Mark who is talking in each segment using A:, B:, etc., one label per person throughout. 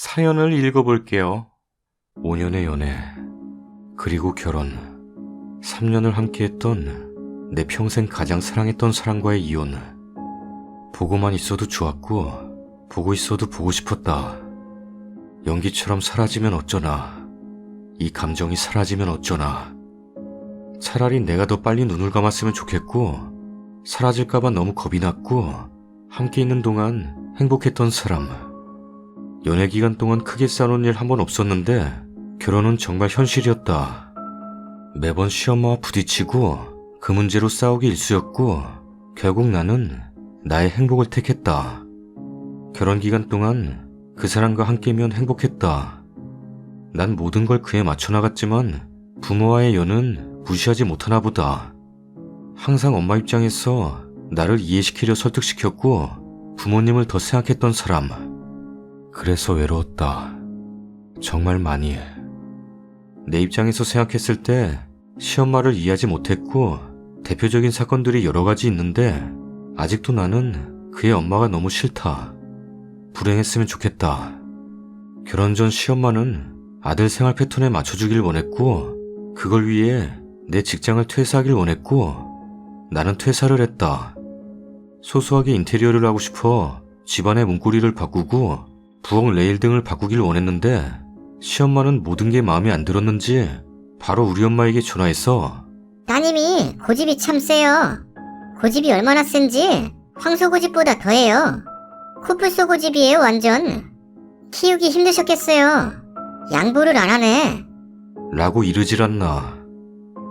A: 사연을 읽어볼게요. 5년의 연애, 그리고 결혼, 3년을 함께했던 내 평생 가장 사랑했던 사람과의 이혼. 보고만 있어도 좋았고 보고 있어도 보고 싶었다. 연기처럼 사라지면 어쩌나, 이 감정이 사라지면 어쩌나. 차라리 내가 더 빨리 눈을 감았으면 좋겠고, 사라질까봐 너무 겁이 났고, 함께 있는 동안 행복했던 사람. 연애 기간 동안 크게 싸운 일 한 번 없었는데 결혼은 정말 현실이었다. 매번 시엄마와 부딪히고 그 문제로 싸우기 일쑤였고, 결국 나는 나의 행복을 택했다. 결혼 기간 동안 그 사람과 함께면 행복했다. 난 모든 걸 그에 맞춰 나갔지만 부모와의 연은 무시하지 못하나 보다. 항상 엄마 입장에서 나를 이해시키려 설득시켰고 부모님을 더 생각했던 사람. 그래서 외로웠다. 정말 많이. 내 입장에서 생각했을 때 시엄마를 이해하지 못했고 대표적인 사건들이 여러 가지 있는데 아직도 나는 그의 엄마가 너무 싫다. 불행했으면 좋겠다. 결혼 전 시엄마는 아들 생활 패턴에 맞춰주길 원했고, 그걸 위해 내 직장을 퇴사하길 원했고, 나는 퇴사를 했다. 소소하게 인테리어를 하고 싶어 집안의 문고리를 바꾸고 부엌 레일 등을 바꾸길 원했는데, 시엄마는 모든 게 마음에 안 들었는지 바로 우리 엄마에게 전화해서
B: 따님이 고집이 참 세요. 고집이 얼마나 센지 황소고집보다 더해요. 코뿔소 고집이에요, 완전. 키우기 힘드셨겠어요. 양보를 안 하네.
A: 라고 이르질 않나.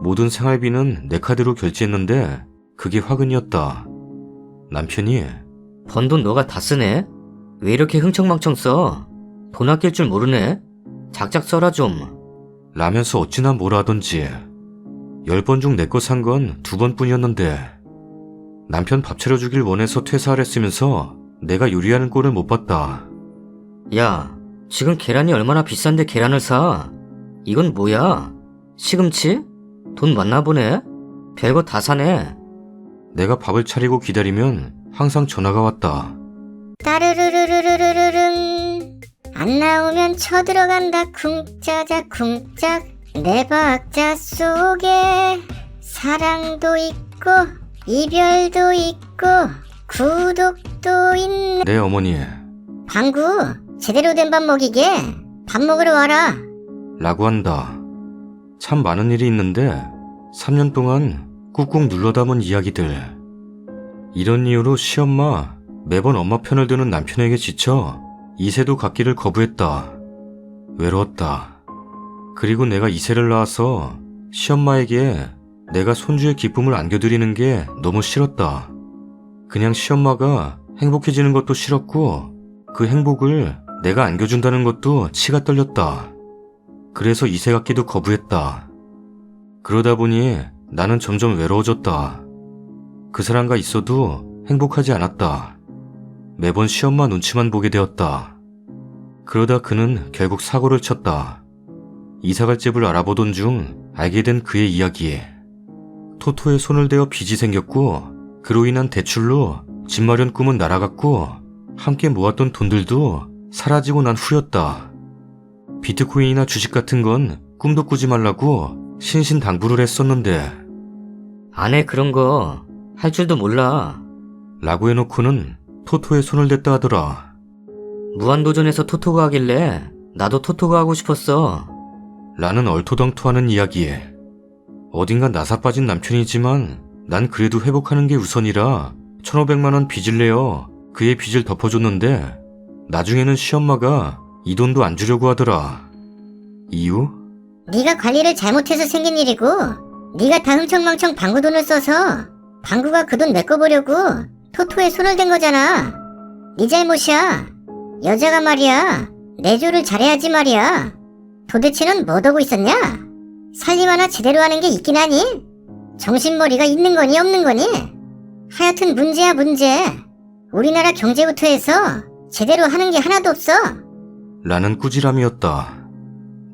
A: 모든 생활비는 내 카드로 결제했는데 그게 화근이었다. 남편이
C: 번 돈 너가 다 쓰네? 왜 이렇게 흥청망청 써? 돈 아낄 줄 모르네? 작작 써라 좀.
A: 라면서 어찌나 뭐라 하던지. 10번 중 내 거 산 건 2번뿐이었는데 남편 밥 차려주길 원해서 퇴사를 했으면서 내가 요리하는 꼴을 못 봤다.
C: 야, 지금 계란이 얼마나 비싼데 계란을 사? 이건 뭐야? 시금치? 돈 많나 보네? 별거 다 사네.
A: 내가 밥을 차리고 기다리면 항상 전화가 왔다.
B: 따르르르르르르릉. 안 나오면 쳐들어간다. 쿵짜자 쿵짝. 내 박자 속에 사랑도 있고 이별도 있고 구독도 있네.
A: 네, 어머니.
B: 방구 제대로 된 밥 먹이게 밥 먹으러 와라.
A: 라고 한다. 참 많은 일이 있는데 3년 동안 꾹꾹 눌러 담은 이야기들. 이런 이유로 시엄마, 매번 엄마 편을 드는 남편에게 지쳐 이세도 갖기를 거부했다. 외로웠다. 그리고 내가 이세를 낳아서 시엄마에게 내가 손주의 기쁨을 안겨드리는 게 너무 싫었다. 그냥 시엄마가 행복해지는 것도 싫었고 그 행복을 내가 안겨준다는 것도 치가 떨렸다. 그래서 이세 갖기도 거부했다. 그러다 보니 나는 점점 외로워졌다. 그 사람과 있어도 행복하지 않았다. 매번 시엄마 눈치만 보게 되었다. 그러다 그는 결국 사고를 쳤다. 이사갈 집을 알아보던 중 알게 된 그의 이야기. 토토에 손을 대어 빚이 생겼고 그로 인한 대출로 집 마련 꿈은 날아갔고 함께 모았던 돈들도 사라지고 난 후였다. 비트코인이나 주식 같은 건 꿈도 꾸지 말라고 신신당부를 했었는데
C: 안 해 그런 거. 할 줄도 몰라.
A: 라고 해놓고는 토토에 손을 댔다 하더라.
C: 무한도전에서 토토가 하길래 나도 토토가 하고 싶었어.
A: 라는 얼토당토하는 이야기. 어딘가 나사 빠진 남편이지만 난 그래도 회복하는 게 우선이라 1,500만 원 빚을 내어 그의 빚을 덮어줬는데 나중에는 시엄마가 이 돈도 안 주려고 하더라. 이유?
B: 네가 관리를 잘못해서 생긴 일이고 네가 다 흥청망청 방구 돈을 써서 방구가 그 돈 메꿔보려고 토토에 손을 댄 거잖아. 네 잘못이야. 여자가 말이야 내조를 잘해야지 말이야. 도대체는 뭐더고 있었냐? 살림 하나 제대로 하는 게 있긴 하니? 정신머리가 있는 거니 없는 거니? 하여튼 문제야 문제. 우리나라 경제부터 해서 제대로 하는 게 하나도 없어.
A: 라는 꾸지람이었다.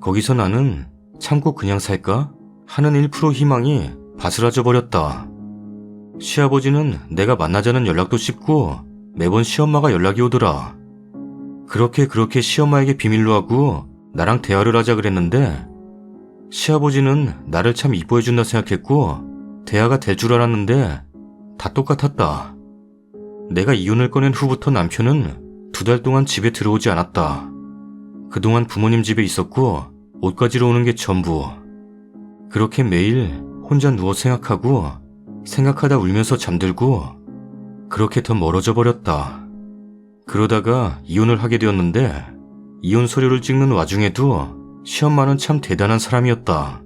A: 거기서 나는 참고 그냥 살까? 하는 1% 희망이 바스라져 버렸다. 시아버지는 내가 만나자는 연락도 씹고 매번 시엄마가 연락이 오더라. 그렇게 시엄마에게 비밀로 하고 나랑 대화를 하자 그랬는데 시아버지는 나를 참 이뻐해준다 생각했고 대화가 될 줄 알았는데 다 똑같았다. 내가 이혼을 꺼낸 후부터 남편은 2달 동안 집에 들어오지 않았다. 그동안 부모님 집에 있었고 옷 가지러 오는 게 전부. 그렇게 매일 혼자 누워 생각하다 울면서 잠들고 그렇게 더 멀어져 버렸다. 그러다가 이혼을 하게 되었는데 이혼 서류를 찍는 와중에도 시엄마는 참 대단한 사람이었다.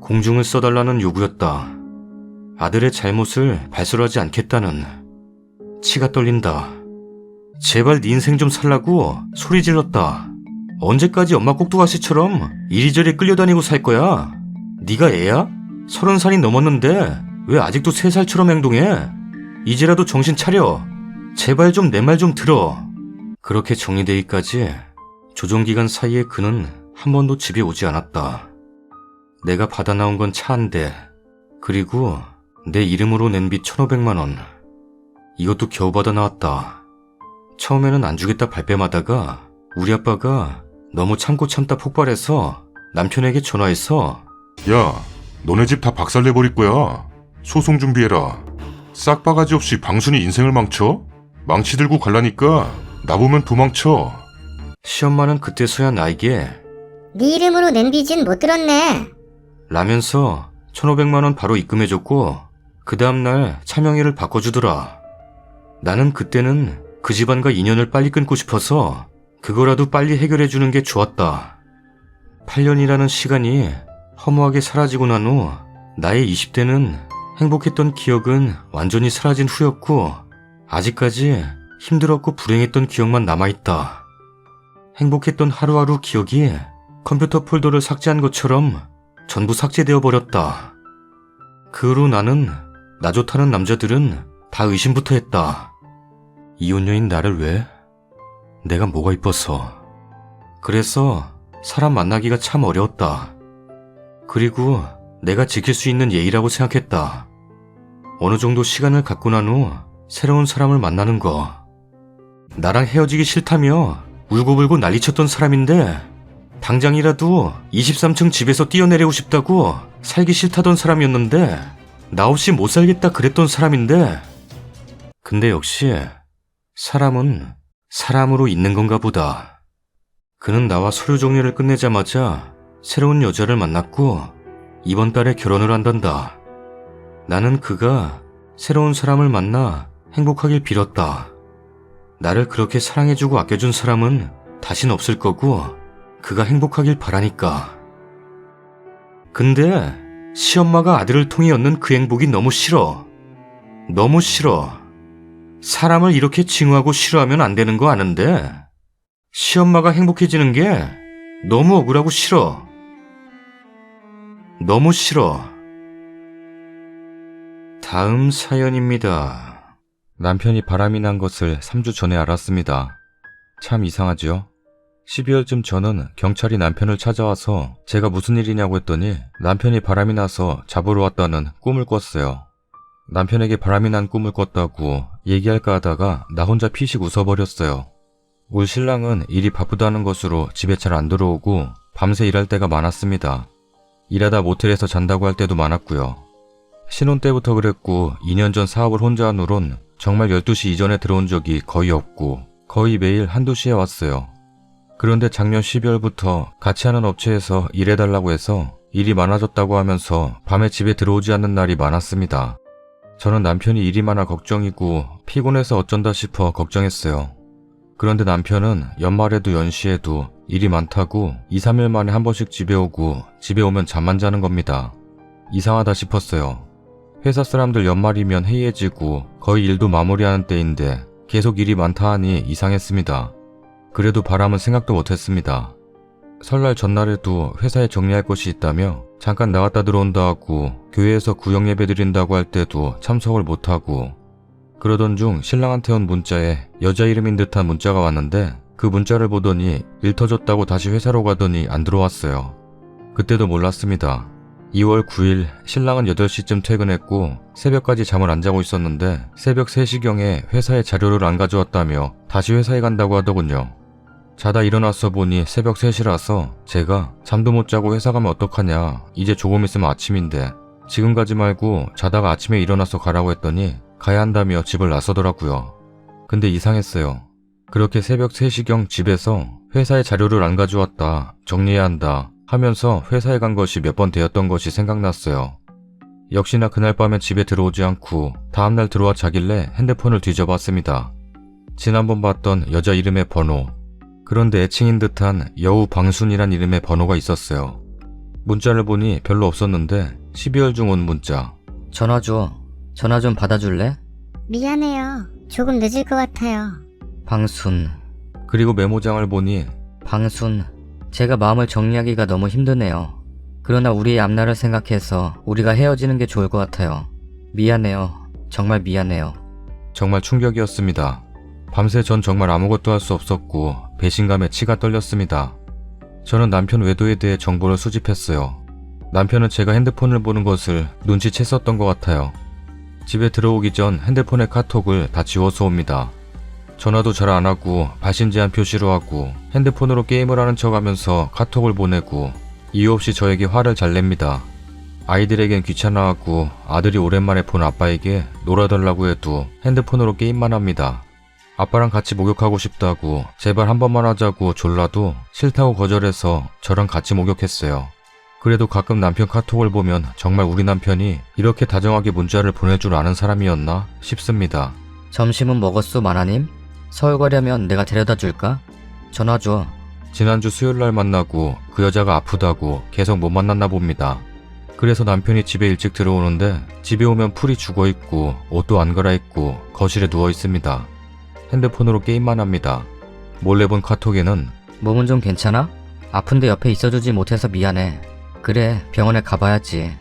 A: 공중을 써달라는 요구였다. 아들의 잘못을 발설하지 않겠다는. 치가 떨린다. 제발 네 인생 좀 살라고 소리 질렀다. 언제까지 엄마 꼭두가시처럼 이리저리 끌려다니고 살 거야? 네가 애야? 30살이 넘었는데 왜 아직도 3살처럼 행동해? 이제라도 정신 차려. 제발 좀 내 말 좀 들어. 그렇게 정리되기까지 조정기간 사이에 그는 한 번도 집에 오지 않았다. 내가 받아 나온 건 차 한 대, 그리고 내 이름으로 낸 빚 1,500만 원. 이것도 겨우 받아 나왔다. 처음에는 안 주겠다 발뺌하다가 우리 아빠가 너무 참고 참다 폭발해서 남편에게 전화해서
D: 야, 너네 집 다 박살내버릴 거야. 소송 준비해라. 싹바가지 없이 방순이 인생을 망쳐? 망치 들고 갈라니까 나보면 도망쳐.
A: 시엄마는 그때서야 나에게
B: 네 이름으로 낸 빚은 못 들었네.
A: 라면서 1,500만 원 바로 입금해줬고 그 다음날 차명의를 바꿔주더라. 나는 그때는 그 집안과 인연을 빨리 끊고 싶어서 그거라도 빨리 해결해주는 게 좋았다. 8년이라는 시간이 허무하게 사라지고 난 후 나의 20대는 행복했던 기억은 완전히 사라진 후였고 아직까지 힘들었고 불행했던 기억만 남아있다. 행복했던 하루하루 기억이 컴퓨터 폴더를 삭제한 것처럼 전부 삭제되어 버렸다. 그 후로 나는 나 좋다는 남자들은 다 의심부터 했다. 이혼녀인 나를 왜? 내가 뭐가 이뻐서. 그래서 사람 만나기가 참 어려웠다. 그리고 내가 지킬 수 있는 예의라고 생각했다. 어느 정도 시간을 갖고 난 후 새로운 사람을 만나는 거. 나랑 헤어지기 싫다며 울고불고 난리쳤던 사람인데 당장이라도 23층 집에서 뛰어내리고 싶다고 살기 싫다던 사람이었는데 나 없이 못 살겠다 그랬던 사람인데 근데 역시 사람은 사람으로 있는 건가 보다. 그는 나와 서류 정리를 끝내자마자 새로운 여자를 만났고 이번 달에 결혼을 한단다. 나는 그가 새로운 사람을 만나 행복하길 빌었다. 나를 그렇게 사랑해주고 아껴준 사람은 다신 없을 거고 그가 행복하길 바라니까. 근데 시엄마가 아들을 통해 얻는 그 행복이 너무 싫어. 너무 싫어. 사람을 이렇게 징후하고 싫어하면 안 되는 거 아는데 시엄마가 행복해지는 게 너무 억울하고 싫어. 너무 싫어. 다음 사연입니다. 남편이 바람이 난 것을 3주 전에 알았습니다. 참 이상하죠? 12월쯤 저는 경찰이 남편을 찾아와서 제가 무슨 일이냐고 했더니 남편이 바람이 나서 잡으러 왔다는 꿈을 꿨어요. 남편에게 바람이 난 꿈을 꿨다고 얘기할까 하다가 나 혼자 피식 웃어버렸어요. 올 신랑은 일이 바쁘다는 것으로 집에 잘 안 들어오고 밤새 일할 때가 많았습니다. 일하다 모텔에서 잔다고 할 때도 많았고요. 신혼 때부터 그랬고 2년 전 사업을 혼자 한 후론 정말 12시 이전에 들어온 적이 거의 없고 거의 매일 한두 시에 왔어요. 그런데 작년 12월부터 같이 하는 업체에서 일해달라고 해서 일이 많아졌다고 하면서 밤에 집에 들어오지 않는 날이 많았습니다. 저는 남편이 일이 많아 걱정이고 피곤해서 어쩐다 싶어 걱정했어요. 그런데 남편은 연말에도 연시에도 일이 많다고 2, 3일 만에 한 번씩 집에 오고 집에 오면 잠만 자는 겁니다. 이상하다 싶었어요. 회사 사람들 연말이면 해이해지고 거의 일도 마무리하는 때인데 계속 일이 많다 하니 이상했습니다. 그래도 바람은 생각도 못했습니다. 설날 전날에도 회사에 정리할 것이 있다며 잠깐 나갔다 들어온다 하고 교회에서 구역 예배 드린다고 할 때도 참석을 못하고 그러던 중 신랑한테 온 문자에 여자 이름인 듯한 문자가 왔는데 그 문자를 보더니 일 터졌다고 다시 회사로 가더니 안 들어왔어요. 그때도 몰랐습니다. 2월 9일 신랑은 8시쯤 퇴근했고 새벽까지 잠을 안 자고 있었는데 새벽 3시경에 회사에 자료를 안 가져왔다며 다시 회사에 간다고 하더군요. 자다 일어나서 보니 새벽 3시라서 제가 잠도 못 자고 회사 가면 어떡하냐. 이제 조금 있으면 아침인데 지금 가지 말고 자다가 아침에 일어나서 가라고 했더니 가야 한다며 집을 나서더라고요. 근데 이상했어요. 그렇게 새벽 3시경 집에서 회사에 자료를 안 가져왔다, 정리해야 한다 하면서 회사에 간 것이 몇 번 되었던 것이 생각났어요. 역시나 그날 밤에 집에 들어오지 않고 다음날 들어와 자길래 핸드폰을 뒤져봤습니다. 지난번 봤던 여자 이름의 번호, 그런데 애칭인 듯한 여우 방순이란 이름의 번호가 있었어요. 문자를 보니 별로 없었는데 12월 중 온 문자.
C: 전화 줘. 전화 좀 받아줄래?
B: 미안해요. 조금 늦을 것 같아요.
C: 방순.
A: 그리고 메모장을 보니
C: 방순. 제가 마음을 정리하기가 너무 힘드네요. 그러나 우리의 앞날을 생각해서 우리가 헤어지는 게 좋을 것 같아요. 미안해요. 정말 미안해요.
A: 정말 충격이었습니다. 밤새 전 정말 아무것도 할 수 없었고 배신감에 치가 떨렸습니다. 저는 남편 외도에 대해 정보를 수집했어요. 남편은 제가 핸드폰을 보는 것을 눈치챘었던 것 같아요. 집에 들어오기 전 핸드폰의 카톡을 다 지워서 옵니다. 전화도 잘 안 하고 발신 제한 표시로 하고 핸드폰으로 게임을 하는 척하면서 카톡을 보내고 이유 없이 저에게 화를 잘 냅니다. 아이들에겐 귀찮아하고 아들이 오랜만에 본 아빠에게 놀아달라고 해도 핸드폰으로 게임만 합니다. 아빠랑 같이 목욕하고 싶다고 제발 한 번만 하자고 졸라도 싫다고 거절해서 저랑 같이 목욕했어요. 그래도 가끔 남편 카톡을 보면 정말 우리 남편이 이렇게 다정하게 문자를 보낼 줄 아는 사람이었나 싶습니다.
C: 점심은 먹었소, 마나님? 서울 가려면 내가 데려다 줄까? 전화 줘.
A: 지난주 수요일날 만나고 그 여자가 아프다고 계속 못 만났나 봅니다. 그래서 남편이 집에 일찍 들어오는데 집에 오면 풀이 죽어있고 옷도 안 갈아입고 거실에 누워있습니다. 핸드폰으로 게임만 합니다. 몰래 본 카톡에는
C: 몸은 좀 괜찮아? 아픈데 옆에 있어주지 못해서 미안해. 그래, 병원에 가봐야지.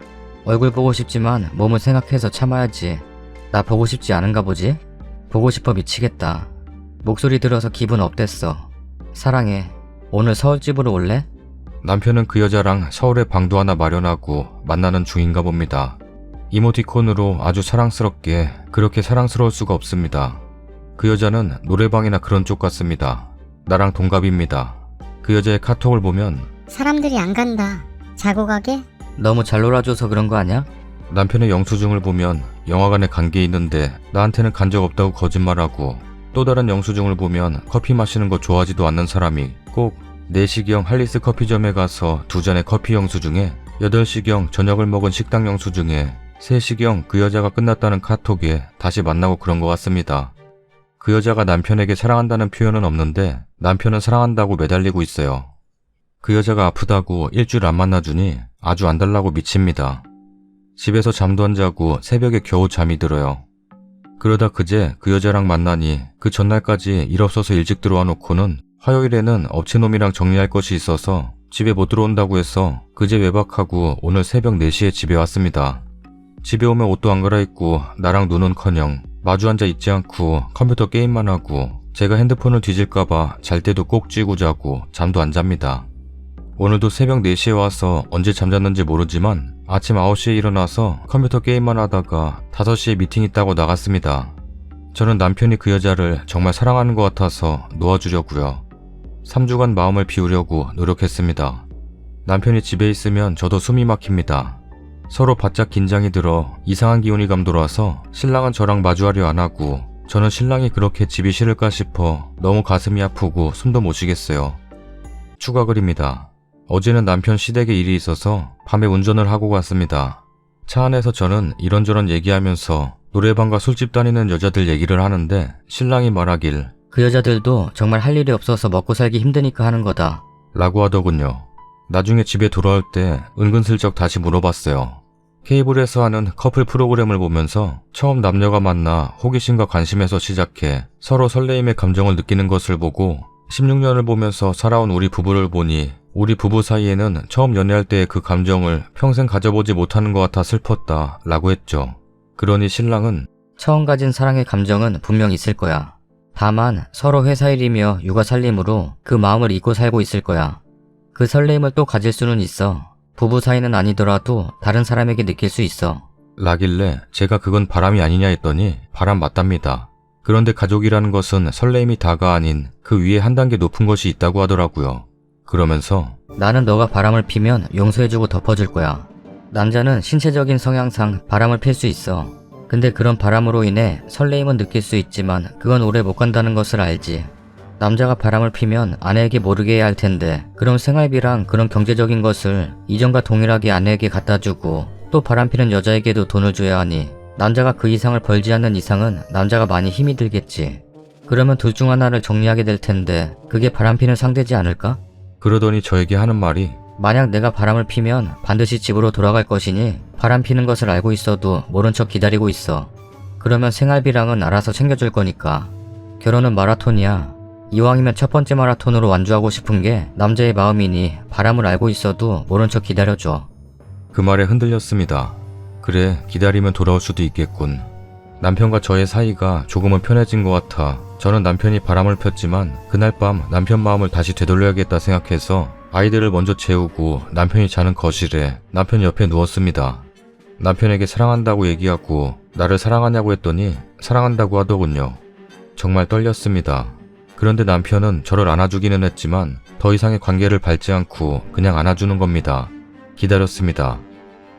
C: 얼굴 보고 싶지만 몸을 생각해서 참아야지. 나 보고 싶지 않은가 보지? 보고 싶어 미치겠다. 목소리 들어서 기분 업됐어. 사랑해. 오늘 서울집으로 올래?
A: 남편은 그 여자랑 서울에 방도 하나 마련하고 만나는 중인가 봅니다. 이모티콘으로 아주 사랑스럽게 그렇게 사랑스러울 수가 없습니다. 그 여자는 노래방이나 그런 쪽 같습니다. 나랑 동갑입니다. 그 여자의 카톡을 보면
B: 사람들이 안 간다. 자고 가게?
C: 너무 잘 놀아줘서 그런 거 아냐?
A: 남편의 영수증을 보면 영화관에 간 게 있는데 나한테는 간 적 없다고 거짓말하고 또 다른 영수증을 보면 커피 마시는 거 좋아하지도 않는 사람이 꼭 4시경 할리스 커피점에 가서 2잔의 커피 영수증에 8시경 저녁을 먹은 식당 영수증에 3시경 그 여자가 끝났다는 카톡에 다시 만나고 그런 것 같습니다. 그 여자가 남편에게 사랑한다는 표현은 없는데 남편은 사랑한다고 매달리고 있어요. 그 여자가 아프다고 일주일 안 만나주니 아주 안 달라고 미칩니다. 집에서 잠도 안 자고 새벽에 겨우 잠이 들어요. 그러다 그제 그 여자랑 만나니 그 전날까지 일 없어서 일찍 들어와 놓고는 화요일에는 업체놈이랑 정리할 것이 있어서 집에 못 들어온다고 해서 그제 외박하고 오늘 새벽 4시에 집에 왔습니다. 집에 오면 옷도 안 갈아입고 나랑 노는커녕 마주 앉아 있지 않고 컴퓨터 게임만 하고 제가 핸드폰을 뒤질까봐 잘 때도 꼭 쥐고 자고 잠도 안 잡니다. 오늘도 새벽 4시에 와서 언제 잠잤는지 모르지만 아침 9시에 일어나서 컴퓨터 게임만 하다가 5시에 미팅 있다고 나갔습니다. 저는 남편이 그 여자를 정말 사랑하는 것 같아서 놓아주려고요. 3주간 마음을 비우려고 노력했습니다. 남편이 집에 있으면 저도 숨이 막힙니다. 서로 바짝 긴장이 들어 이상한 기운이 감돌아서 신랑은 저랑 마주하려 안 하고 저는 신랑이 그렇게 집이 싫을까 싶어 너무 가슴이 아프고 숨도 못 쉬겠어요. 추가 글입니다. 어제는 남편 시댁에 일이 있어서 밤에 운전을 하고 갔습니다. 차 안에서 저는 이런저런 얘기하면서 노래방과 술집 다니는 여자들 얘기를 하는데 신랑이 말하길
C: 그 여자들도 정말 할 일이 없어서 먹고 살기 힘드니까 하는 거다.
A: 라고 하더군요. 나중에 집에 돌아올 때 은근슬쩍 다시 물어봤어요. 케이블에서 하는 커플 프로그램을 보면서 처음 남녀가 만나 호기심과 관심에서 시작해 서로 설레임의 감정을 느끼는 것을 보고 16년을 보면서 살아온 우리 부부를 보니 우리 부부 사이에는 처음 연애할 때의 그 감정을 평생 가져보지 못하는 것 같아 슬펐다 라고 했죠. 그러니 신랑은
C: 처음 가진 사랑의 감정은 분명 있을 거야. 다만 서로 회사 일이며 육아 살림으로 그 마음을 잊고 살고 있을 거야. 그 설레임을 또 가질 수는 있어. 부부 사이는 아니더라도 다른 사람에게 느낄 수 있어.
A: 라길래 제가 그건 바람이 아니냐 했더니 바람 맞답니다. 그런데 가족이라는 것은 설레임이 다가 아닌 그 위에 한 단계 높은 것이 있다고 하더라고요. 그러면서
C: 나는 너가 바람을 피면 용서해주고 덮어줄 거야. 남자는 신체적인 성향상 바람을 필 수 있어. 근데 그런 바람으로 인해 설레임은 느낄 수 있지만 그건 오래 못 간다는 것을 알지. 남자가 바람을 피면 아내에게 모르게 해야 할 텐데 그럼 생활비랑 그런 경제적인 것을 이전과 동일하게 아내에게 갖다 주고 또 바람 피는 여자에게도 돈을 줘야 하니 남자가 그 이상을 벌지 않는 이상은 남자가 많이 힘이 들겠지. 그러면 둘 중 하나를 정리하게 될 텐데 그게 바람 피는 상대지 않을까?
A: 그러더니 저에게 하는 말이
C: 만약 내가 바람을 피면 반드시 집으로 돌아갈 것이니 바람 피는 것을 알고 있어도 모른 척 기다리고 있어. 그러면 생활비랑은 알아서 챙겨줄 거니까. 결혼은 마라톤이야. 이왕이면 첫 번째 마라톤으로 완주하고 싶은 게 남자의 마음이니 바람을 알고 있어도 모른 척 기다려줘.
A: 그 말에 흔들렸습니다. 그래, 기다리면 돌아올 수도 있겠군. 남편과 저의 사이가 조금은 편해진 것 같아 저는 남편이 바람을 폈지만 그날 밤 남편 마음을 다시 되돌려야겠다 생각해서 아이들을 먼저 재우고 남편이 자는 거실에 남편 옆에 누웠습니다. 남편에게 사랑한다고 얘기하고 나를 사랑하냐고 했더니 사랑한다고 하더군요. 정말 떨렸습니다. 그런데 남편은 저를 안아주기는 했지만 더 이상의 관계를 밟지 않고 그냥 안아주는 겁니다. 기다렸습니다.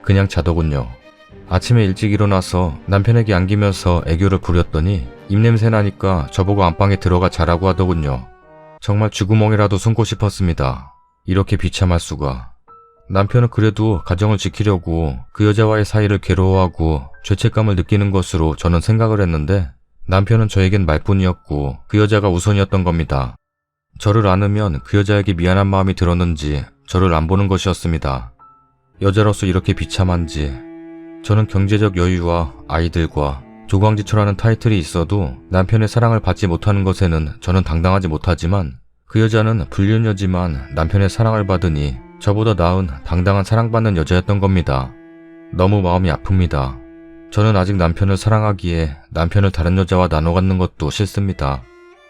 A: 그냥 자더군요. 아침에 일찍 일어나서 남편에게 안기면서 애교를 부렸더니 입냄새 나니까 저보고 안방에 들어가 자라고 하더군요. 정말 쥐구멍이라도 숨고 싶었습니다. 이렇게 비참할 수가. 남편은 그래도 가정을 지키려고 그 여자와의 사이를 괴로워하고 죄책감을 느끼는 것으로 저는 생각을 했는데 남편은 저에겐 말뿐이었고 그 여자가 우선이었던 겁니다. 저를 안으면 그 여자에게 미안한 마음이 들었는지 저를 안 보는 것이었습니다. 여자로서 이렇게 비참한지. 저는 경제적 여유와 아이들과 조광지처라는 타이틀이 있어도 남편의 사랑을 받지 못하는 것에는 저는 당당하지 못하지만 그 여자는 불륜녀지만 남편의 사랑을 받으니 저보다 나은 당당한 사랑받는 여자였던 겁니다. 너무 마음이 아픕니다. 저는 아직 남편을 사랑하기에 남편을 다른 여자와 나눠 갖는 것도 싫습니다.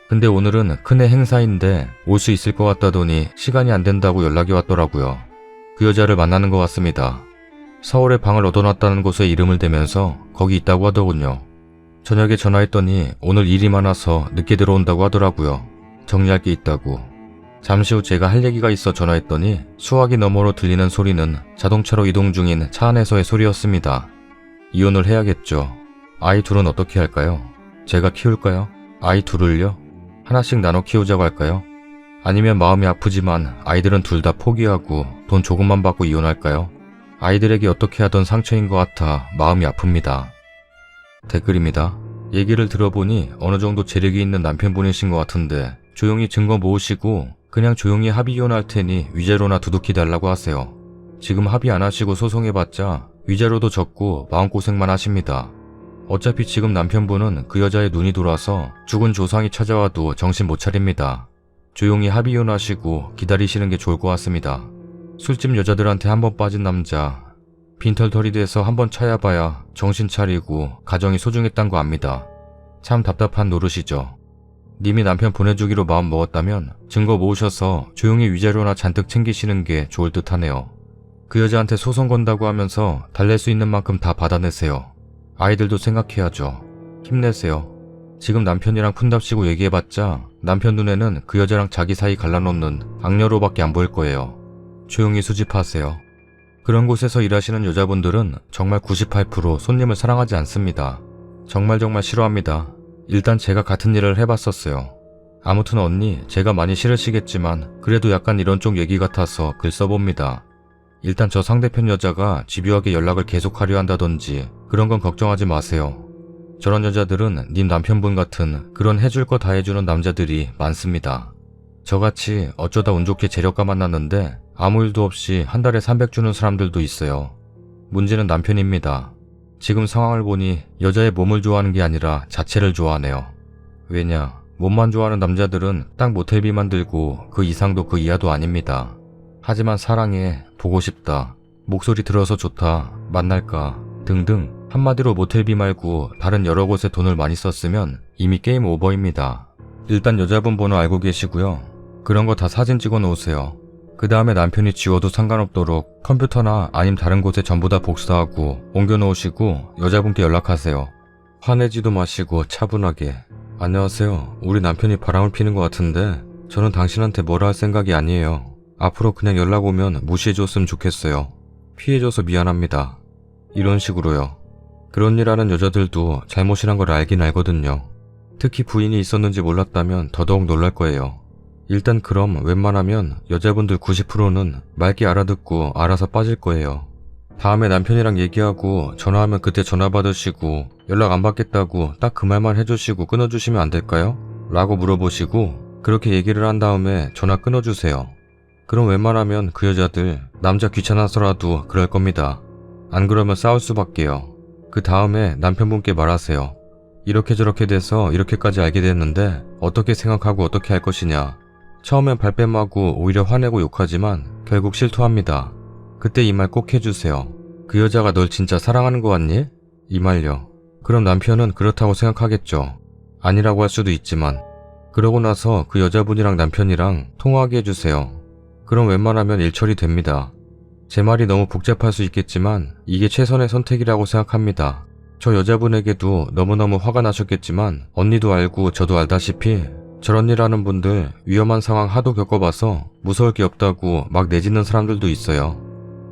A: 근데 오늘은 큰애 행사인데 올 수 있을 것 같다더니 시간이 안 된다고 연락이 왔더라고요. 그 여자를 만나는 것 같습니다. 서울에 방을 얻어놨다는 곳에 이름을 대면서 거기 있다고 하더군요. 저녁에 전화했더니 오늘 일이 많아서 늦게 들어온다고 하더라고요. 정리할 게 있다고. 잠시 후 제가 할 얘기가 있어 전화했더니 수화기 너머로 들리는 소리는 자동차로 이동 중인 차 안에서의 소리였습니다. 이혼을 해야겠죠. 아이 둘은 어떻게 할까요? 제가 키울까요? 아이 둘을요? 하나씩 나눠 키우자고 할까요? 아니면 마음이 아프지만 아이들은 둘 다 포기하고 돈 조금만 받고 이혼할까요? 아이들에게 어떻게 하던 상처인 것 같아 마음이 아픕니다. 댓글입니다. 얘기를 들어보니 어느 정도 재력이 있는 남편분이신 것 같은데 조용히 증거 모으시고 그냥 조용히 합의 이혼할 테니 위자료나 두둑히 달라고 하세요. 지금 합의 안 하시고 소송해봤자 위자료도 적고 마음고생만 하십니다. 어차피 지금 남편분은 그 여자의 눈이 돌아서 죽은 조상이 찾아와도 정신 못 차립니다. 조용히 합의 이혼하시고 기다리시는 게 좋을 것 같습니다. 술집 여자들한테 한번 빠진 남자, 빈털털이 돼서 한번 차야봐야 정신 차리고 가정이 소중했단 거 압니다. 참 답답한 노릇이죠. 님이 남편 보내주기로 마음 먹었다면 증거 모으셔서 조용히 위자료나 잔뜩 챙기시는 게 좋을 듯 하네요. 그 여자한테 소송 건다고 하면서 달랠 수 있는 만큼 다 받아내세요. 아이들도 생각해야죠. 힘내세요. 지금 남편이랑 푼답시고 얘기해봤자 남편 눈에는 그 여자랑 자기 사이 갈라놓는 악녀로밖에 안 보일 거예요. 조용히 수집하세요. 그런 곳에서 일하시는 여자분들은 정말 98% 손님을 사랑하지 않습니다. 정말 싫어합니다. 일단 제가 같은 일을 해봤었어요. 아무튼 언니, 제가 많이 싫으시겠지만 그래도 약간 이런 쪽 얘기 같아서 글 써봅니다. 일단 저 상대편 여자가 집요하게 연락을 계속하려 한다던지 그런 건 걱정하지 마세요. 저런 여자들은 님 남편분 같은 그런 해줄 거 다 해주는 남자들이 많습니다. 저같이 어쩌다 운 좋게 재력가 만났는데 아무 일도 없이 한 달에 300 주는 사람들도 있어요. 문제는 남편입니다. 지금 상황을 보니 여자의 몸을 좋아하는 게 아니라 자체를 좋아하네요. 왜냐, 몸만 좋아하는 남자들은 딱 모텔비만 들고 그 이상도 그 이하도 아닙니다. 하지만 사랑해, 보고 싶다, 목소리 들어서 좋다, 만날까 등등 한마디로 모텔비 말고 다른 여러 곳에 돈을 많이 썼으면 이미 게임 오버입니다. 일단 여자분 번호 알고 계시고요. 그런 거 다 사진 찍어 놓으세요. 그 다음에 남편이 지워도 상관없도록 컴퓨터나 아님 다른 곳에 전부 다 복사하고 옮겨 놓으시고 여자분께 연락하세요. 화내지도 마시고 차분하게. 안녕하세요. 우리 남편이 바람을 피는 것 같은데 저는 당신한테 뭐라 할 생각이 아니에요. 앞으로 그냥 연락 오면 무시해줬으면 좋겠어요. 피해줘서 미안합니다. 이런 식으로요. 그런 일 하는 여자들도 잘못이란 걸 알긴 알거든요. 특히 부인이 있었는지 몰랐다면 더더욱 놀랄 거예요. 일단 그럼 웬만하면 여자분들 90%는 맑게 알아듣고 알아서 빠질 거예요. 다음에 남편이랑 얘기하고 전화하면 그때 전화 받으시고 연락 안 받겠다고 딱 그 말만 해주시고 끊어주시면 안 될까요? 라고 물어보시고 그렇게 얘기를 한 다음에 전화 끊어주세요. 그럼 웬만하면 그 여자들 남자 귀찮아서라도 그럴 겁니다. 안 그러면 싸울 수밖에요. 그 다음에 남편분께 말하세요. 이렇게 저렇게 돼서 이렇게까지 알게 됐는데 어떻게 생각하고 어떻게 할 것이냐. 처음엔 발뺌하고 오히려 화내고 욕하지만 결국 실토합니다. 그때 이 말 꼭 해주세요. 그 여자가 널 진짜 사랑하는 거 같니? 이 말요. 그럼 남편은 그렇다고 생각하겠죠. 아니라고 할 수도 있지만 그러고 나서 그 여자분이랑 남편이랑 통화하게 해주세요. 그럼 웬만하면 일 처리됩니다. 제 말이 너무 복잡할 수 있겠지만 이게 최선의 선택이라고 생각합니다. 저 여자분에게도 너무너무 화가 나셨겠지만 언니도 알고 저도 알다시피 저런 일 하는 분들 위험한 상황 하도 겪어봐서 무서울 게 없다고 막 내짖는 사람들도 있어요.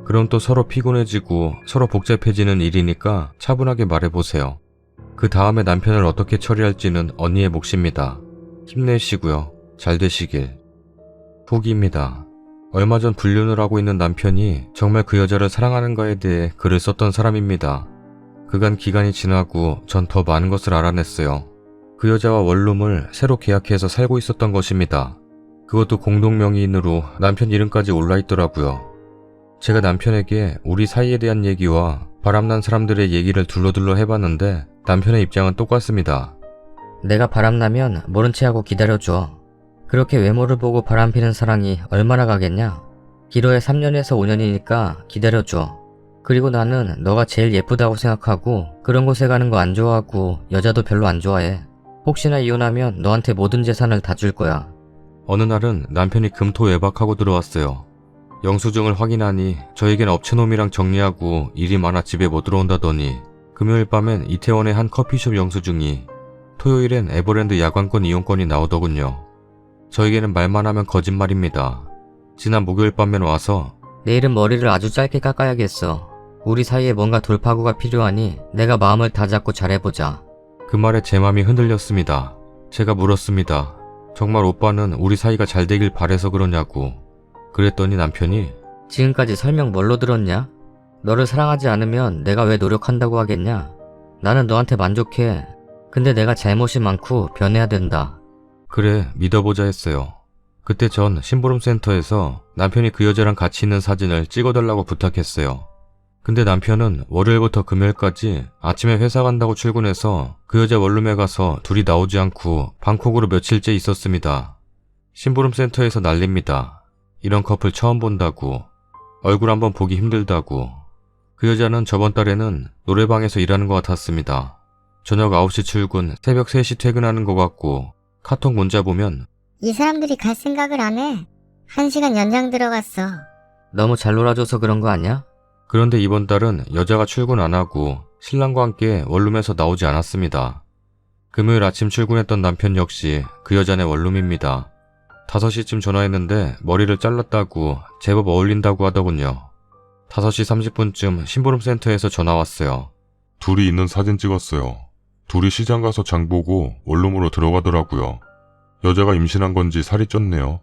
A: 그럼 또 서로 피곤해지고 서로 복잡해지는 일이니까 차분하게 말해보세요. 그 다음에 남편을 어떻게 처리할지는 언니의 몫입니다. 힘내시고요. 잘 되시길. 후기입니다. 얼마 전 불륜을 하고 있는 남편이 정말 그 여자를 사랑하는가에 대해 글을 썼던 사람입니다. 그간 기간이 지나고 전 더 많은 것을 알아냈어요. 그 여자와 원룸을 새로 계약해서 살고 있었던 것입니다. 그것도 공동명의인으로 남편 이름까지 올라있더라고요. 제가 남편에게 우리 사이에 대한 얘기와 바람난 사람들의 얘기를 둘러둘러 해봤는데 남편의 입장은 똑같습니다.
C: 내가 바람나면 모른 체하고 기다려줘. 그렇게 외모를 보고 바람피는 사랑이 얼마나 가겠냐? 길어야 3년에서 5년이니까 기다려줘. 그리고 나는 너가 제일 예쁘다고 생각하고 그런 곳에 가는 거 안 좋아하고 여자도 별로 안 좋아해. 혹시나 이혼하면 너한테 모든 재산을 다 줄 거야.
A: 어느 날은 남편이 금토 외박하고 들어왔어요. 영수증을 확인하니 저에겐 업체놈이랑 정리하고 일이 많아 집에 못 들어온다더니 금요일 밤엔 이태원의 한 커피숍 영수증이 토요일엔 에버랜드 야광권 이용권이 나오더군요. 저에게는 말만 하면 거짓말입니다. 지난 목요일 밤엔 와서
C: 내일은 머리를 아주 짧게 깎아야겠어. 우리 사이에 뭔가 돌파구가 필요하니 내가 마음을 다잡고 잘해보자.
A: 그 말에 제 맘이 흔들렸습니다. 제가 물었습니다. 정말 오빠는 우리 사이가 잘 되길 바래서 그러냐고. 그랬더니 남편이
C: 지금까지 설명 뭘로 들었냐? 너를 사랑하지 않으면 내가 왜 노력한다고 하겠냐? 나는 너한테 만족해. 근데 내가 잘못이 많고 변해야 된다.
A: 그래 믿어보자 했어요. 그때 전 심부름센터에서 남편이 그 여자랑 같이 있는 사진을 찍어달라고 부탁했어요. 근데 남편은 월요일부터 금요일까지 아침에 회사 간다고 출근해서 그 여자 원룸에 가서 둘이 나오지 않고 방콕으로 며칠째 있었습니다. 심부름센터에서 난립니다. 이런 커플 처음 본다고, 얼굴 한번 보기 힘들다고. 그 여자는 저번 달에는 노래방에서 일하는 것 같았습니다. 저녁 9시 출근, 새벽 3시 퇴근하는 것 같고 카톡 문자 보면
B: 이 사람들이 갈 생각을 안 해. 1시간 연장 들어갔어.
C: 너무 잘 놀아줘서 그런 거 아니야?
A: 그런데 이번 달은 여자가 출근 안 하고 신랑과 함께 원룸에서 나오지 않았습니다. 금요일 아침 출근했던 남편 역시 그 여자네 원룸입니다. 5시쯤 전화했는데 머리를 잘랐다고 제법 어울린다고 하더군요. 5시 30분쯤 심부름센터에서 전화 왔어요.
D: 둘이 있는 사진 찍었어요. 둘이 시장 가서 장 보고 원룸으로 들어가더라고요. 여자가 임신한 건지 살이 쪘네요.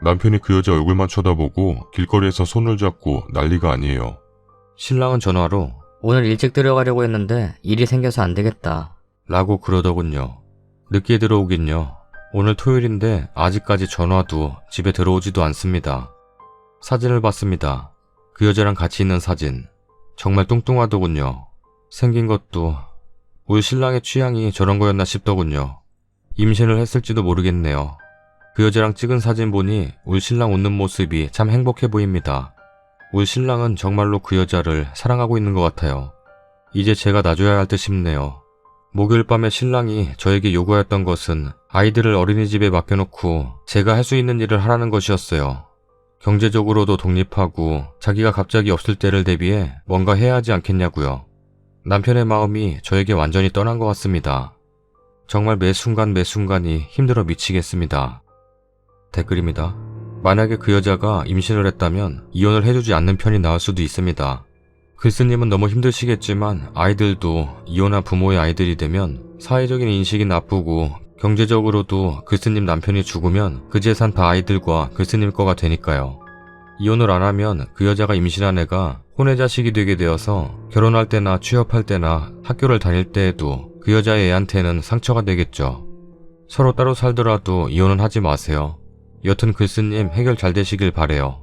D: 남편이 그 여자 얼굴만 쳐다보고 길거리에서 손을 잡고 난리가 아니에요.
A: 신랑은 전화로
C: 오늘 일찍 들어가려고 했는데 일이 생겨서 안 되겠다.
A: 라고 그러더군요. 늦게 들어오긴요. 오늘 토요일인데 아직까지 전화도 집에 들어오지도 않습니다. 사진을 봤습니다. 그 여자랑 같이 있는 사진. 정말 뚱뚱하더군요. 생긴 것도 우리 신랑의 취향이 저런 거였나 싶더군요. 임신을 했을지도 모르겠네요. 그 여자랑 찍은 사진 보니 우리 신랑 웃는 모습이 참 행복해 보입니다. 우리 신랑은 정말로 그 여자를 사랑하고 있는 것 같아요. 이제 제가 놔줘야 할 듯 싶네요. 목요일 밤에 신랑이 저에게 요구했던 것은 아이들을 어린이집에 맡겨놓고 제가 할 수 있는 일을 하라는 것이었어요. 경제적으로도 독립하고 자기가 갑자기 없을 때를 대비해 뭔가 해야 하지 않겠냐고요. 남편의 마음이 저에게 완전히 떠난 것 같습니다. 정말 매 순간 매 순간이 힘들어 미치겠습니다. 댓글입니다. 만약에 그 여자가 임신을 했다면 이혼을 해주지 않는 편이 나을 수도 있습니다. 글쓰님은 너무 힘드시겠지만 아이들도 이혼한 부모의 아이들이 되면 사회적인 인식이 나쁘고 경제적으로도 글쓰님 남편이 죽으면 그 재산 다 아이들과 글쓰님 거가 되니까요. 이혼을 안 하면 그 여자가 임신한 애가 혼외 자식이 되게 되어서 결혼할 때나 취업할 때나 학교를 다닐 때에도 그 여자의 애한테는 상처가 되겠죠. 서로 따로 살더라도 이혼은 하지 마세요. 여튼 글쓰님 해결 잘 되시길 바래요.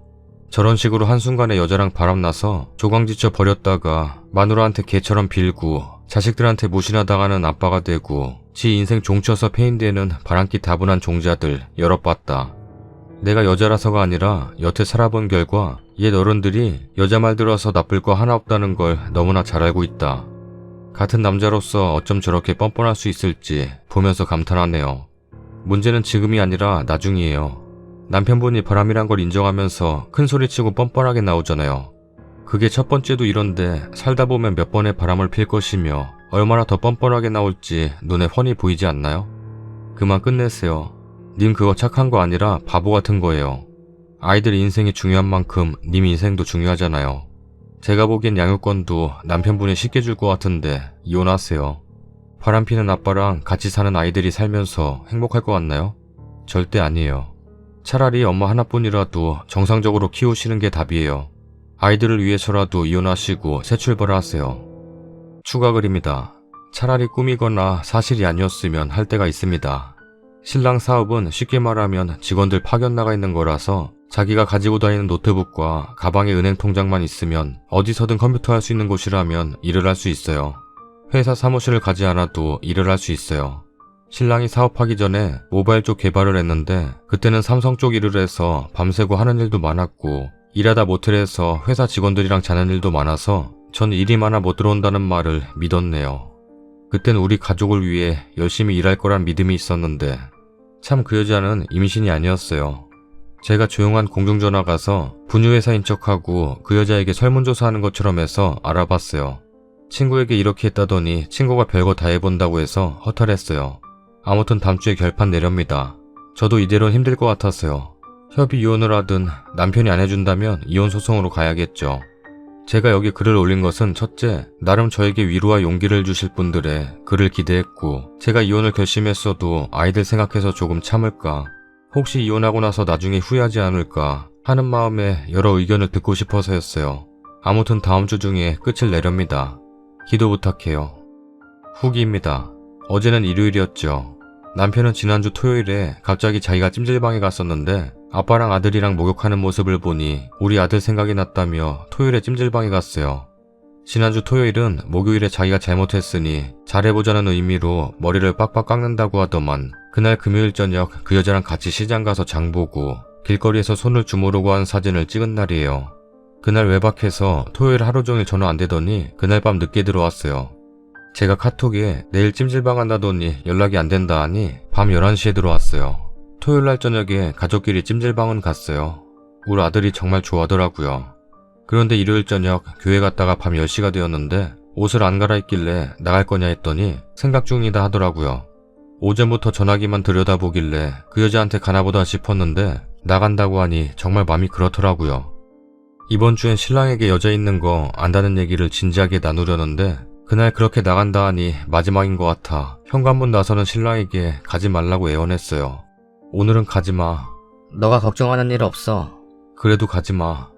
A: 저런 식으로 한순간에 여자랑 바람나서 조강지쳐 버렸다가 마누라한테 개처럼 빌고 자식들한테 무시나당하는 아빠가 되고 지 인생 종쳐서 페인되는 바람기 다분한 종자들 여러 봤다. 내가 여자라서가 아니라 여태 살아본 결과 옛 어른들이 여자 말 들어서 나쁠 거 하나 없다는 걸 너무나 잘 알고 있다. 같은 남자로서 어쩜 저렇게 뻔뻔할 수 있을지 보면서 감탄하네요. 문제는 지금이 아니라 나중이에요. 남편분이 바람이란 걸 인정하면서 큰 소리치고 뻔뻔하게 나오잖아요. 그게 첫 번째도 이런데 살다 보면 몇 번의 바람을 필 것이며 얼마나 더 뻔뻔하게 나올지 눈에 훤히 보이지 않나요? 그만 끝내세요. 님 그거 착한 거 아니라 바보 같은 거예요. 아이들 인생이 중요한 만큼 님 인생도 중요하잖아요. 제가 보기엔 양육권도 남편분이 쉽게 줄 것 같은데 이혼하세요. 바람피는 아빠랑 같이 사는 아이들이 살면서 행복할 것 같나요? 절대 아니에요. 차라리 엄마 하나뿐이라도 정상적으로 키우시는 게 답이에요. 아이들을 위해서라도 이혼하시고 새 출발하세요. 추가 글입니다. 차라리 꿈이거나 사실이 아니었으면 할 때가 있습니다. 신랑 사업은 쉽게 말하면 직원들 파견 나가 있는 거라서 자기가 가지고 다니는 노트북과 가방에 은행 통장만 있으면 어디서든 컴퓨터 할 수 있는 곳이라면 일을 할 수 있어요. 회사 사무실을 가지 않아도 일을 할 수 있어요. 신랑이 사업하기 전에 모바일 쪽 개발을 했는데 그때는 삼성 쪽 일을 해서 밤새고 하는 일도 많았고 일하다 모텔에서 회사 직원들이랑 자는 일도 많아서 전 일이 많아 못 들어온다는 말을 믿었네요. 그땐 우리 가족을 위해 열심히 일할 거란 믿음이 있었는데 참 그 여자는 임신이 아니었어요. 제가 조용한 공중전화 가서 분유회사인 척하고 그 여자에게 설문조사하는 것처럼 해서 알아봤어요. 친구에게 이렇게 했다더니 친구가 별거 다 해본다고 해서 허탈했어요. 아무튼 다음 주에 결판 내렵니다. 저도 이대로는 힘들 것 같았어요. 협의 이혼을 하든 남편이 안 해준다면 이혼 소송으로 가야겠죠. 제가 여기 글을 올린 것은 첫째, 나름 저에게 위로와 용기를 주실 분들의 글을 기대했고 제가 이혼을 결심했어도 아이들 생각해서 조금 참을까, 혹시 이혼하고 나서 나중에 후회하지 않을까 하는 마음에 여러 의견을 듣고 싶어서였어요. 아무튼 다음 주 중에 끝을 내렵니다. 기도 부탁해요. 후기입니다. 어제는 일요일이었죠. 남편은 지난주 토요일에 갑자기 자기가 찜질방에 갔었는데 아빠랑 아들이랑 목욕하는 모습을 보니 우리 아들 생각이 났다며 토요일에 찜질방에 갔어요. 지난주 토요일은 목요일에 자기가 잘못했으니 잘해보자는 의미로 머리를 빡빡 깎는다고 하더만 그날 금요일 저녁 그 여자랑 같이 시장 가서 장 보고 길거리에서 손을 주무르고 한 사진을 찍은 날이에요. 그날 외박해서 토요일 하루 종일 전화 안 되더니 그날 밤 늦게 들어왔어요. 제가 카톡에 내일 찜질방 간다더니 연락이 안 된다 하니 밤 11시에 들어왔어요. 토요일 날 저녁에 가족끼리 찜질방은 갔어요. 우리 아들이 정말 좋아하더라고요. 그런데 일요일 저녁 교회 갔다가 밤 10시가 되었는데 옷을 안 갈아입길래 나갈 거냐 했더니 생각 중이다 하더라고요. 오전부터 전화기만 들여다보길래 그 여자한테 가나보다 싶었는데 나간다고 하니 정말 마음이 그렇더라고요. 이번 주엔 신랑에게 여자 있는 거 안다는 얘기를 진지하게 나누려는데 그날 그렇게 나간다 하니 마지막인 것 같아 현관문 나서는 신랑에게 가지 말라고 애원했어요. 오늘은 가지마.
C: 너가 걱정하는 일 없어.
A: 그래도 가지마.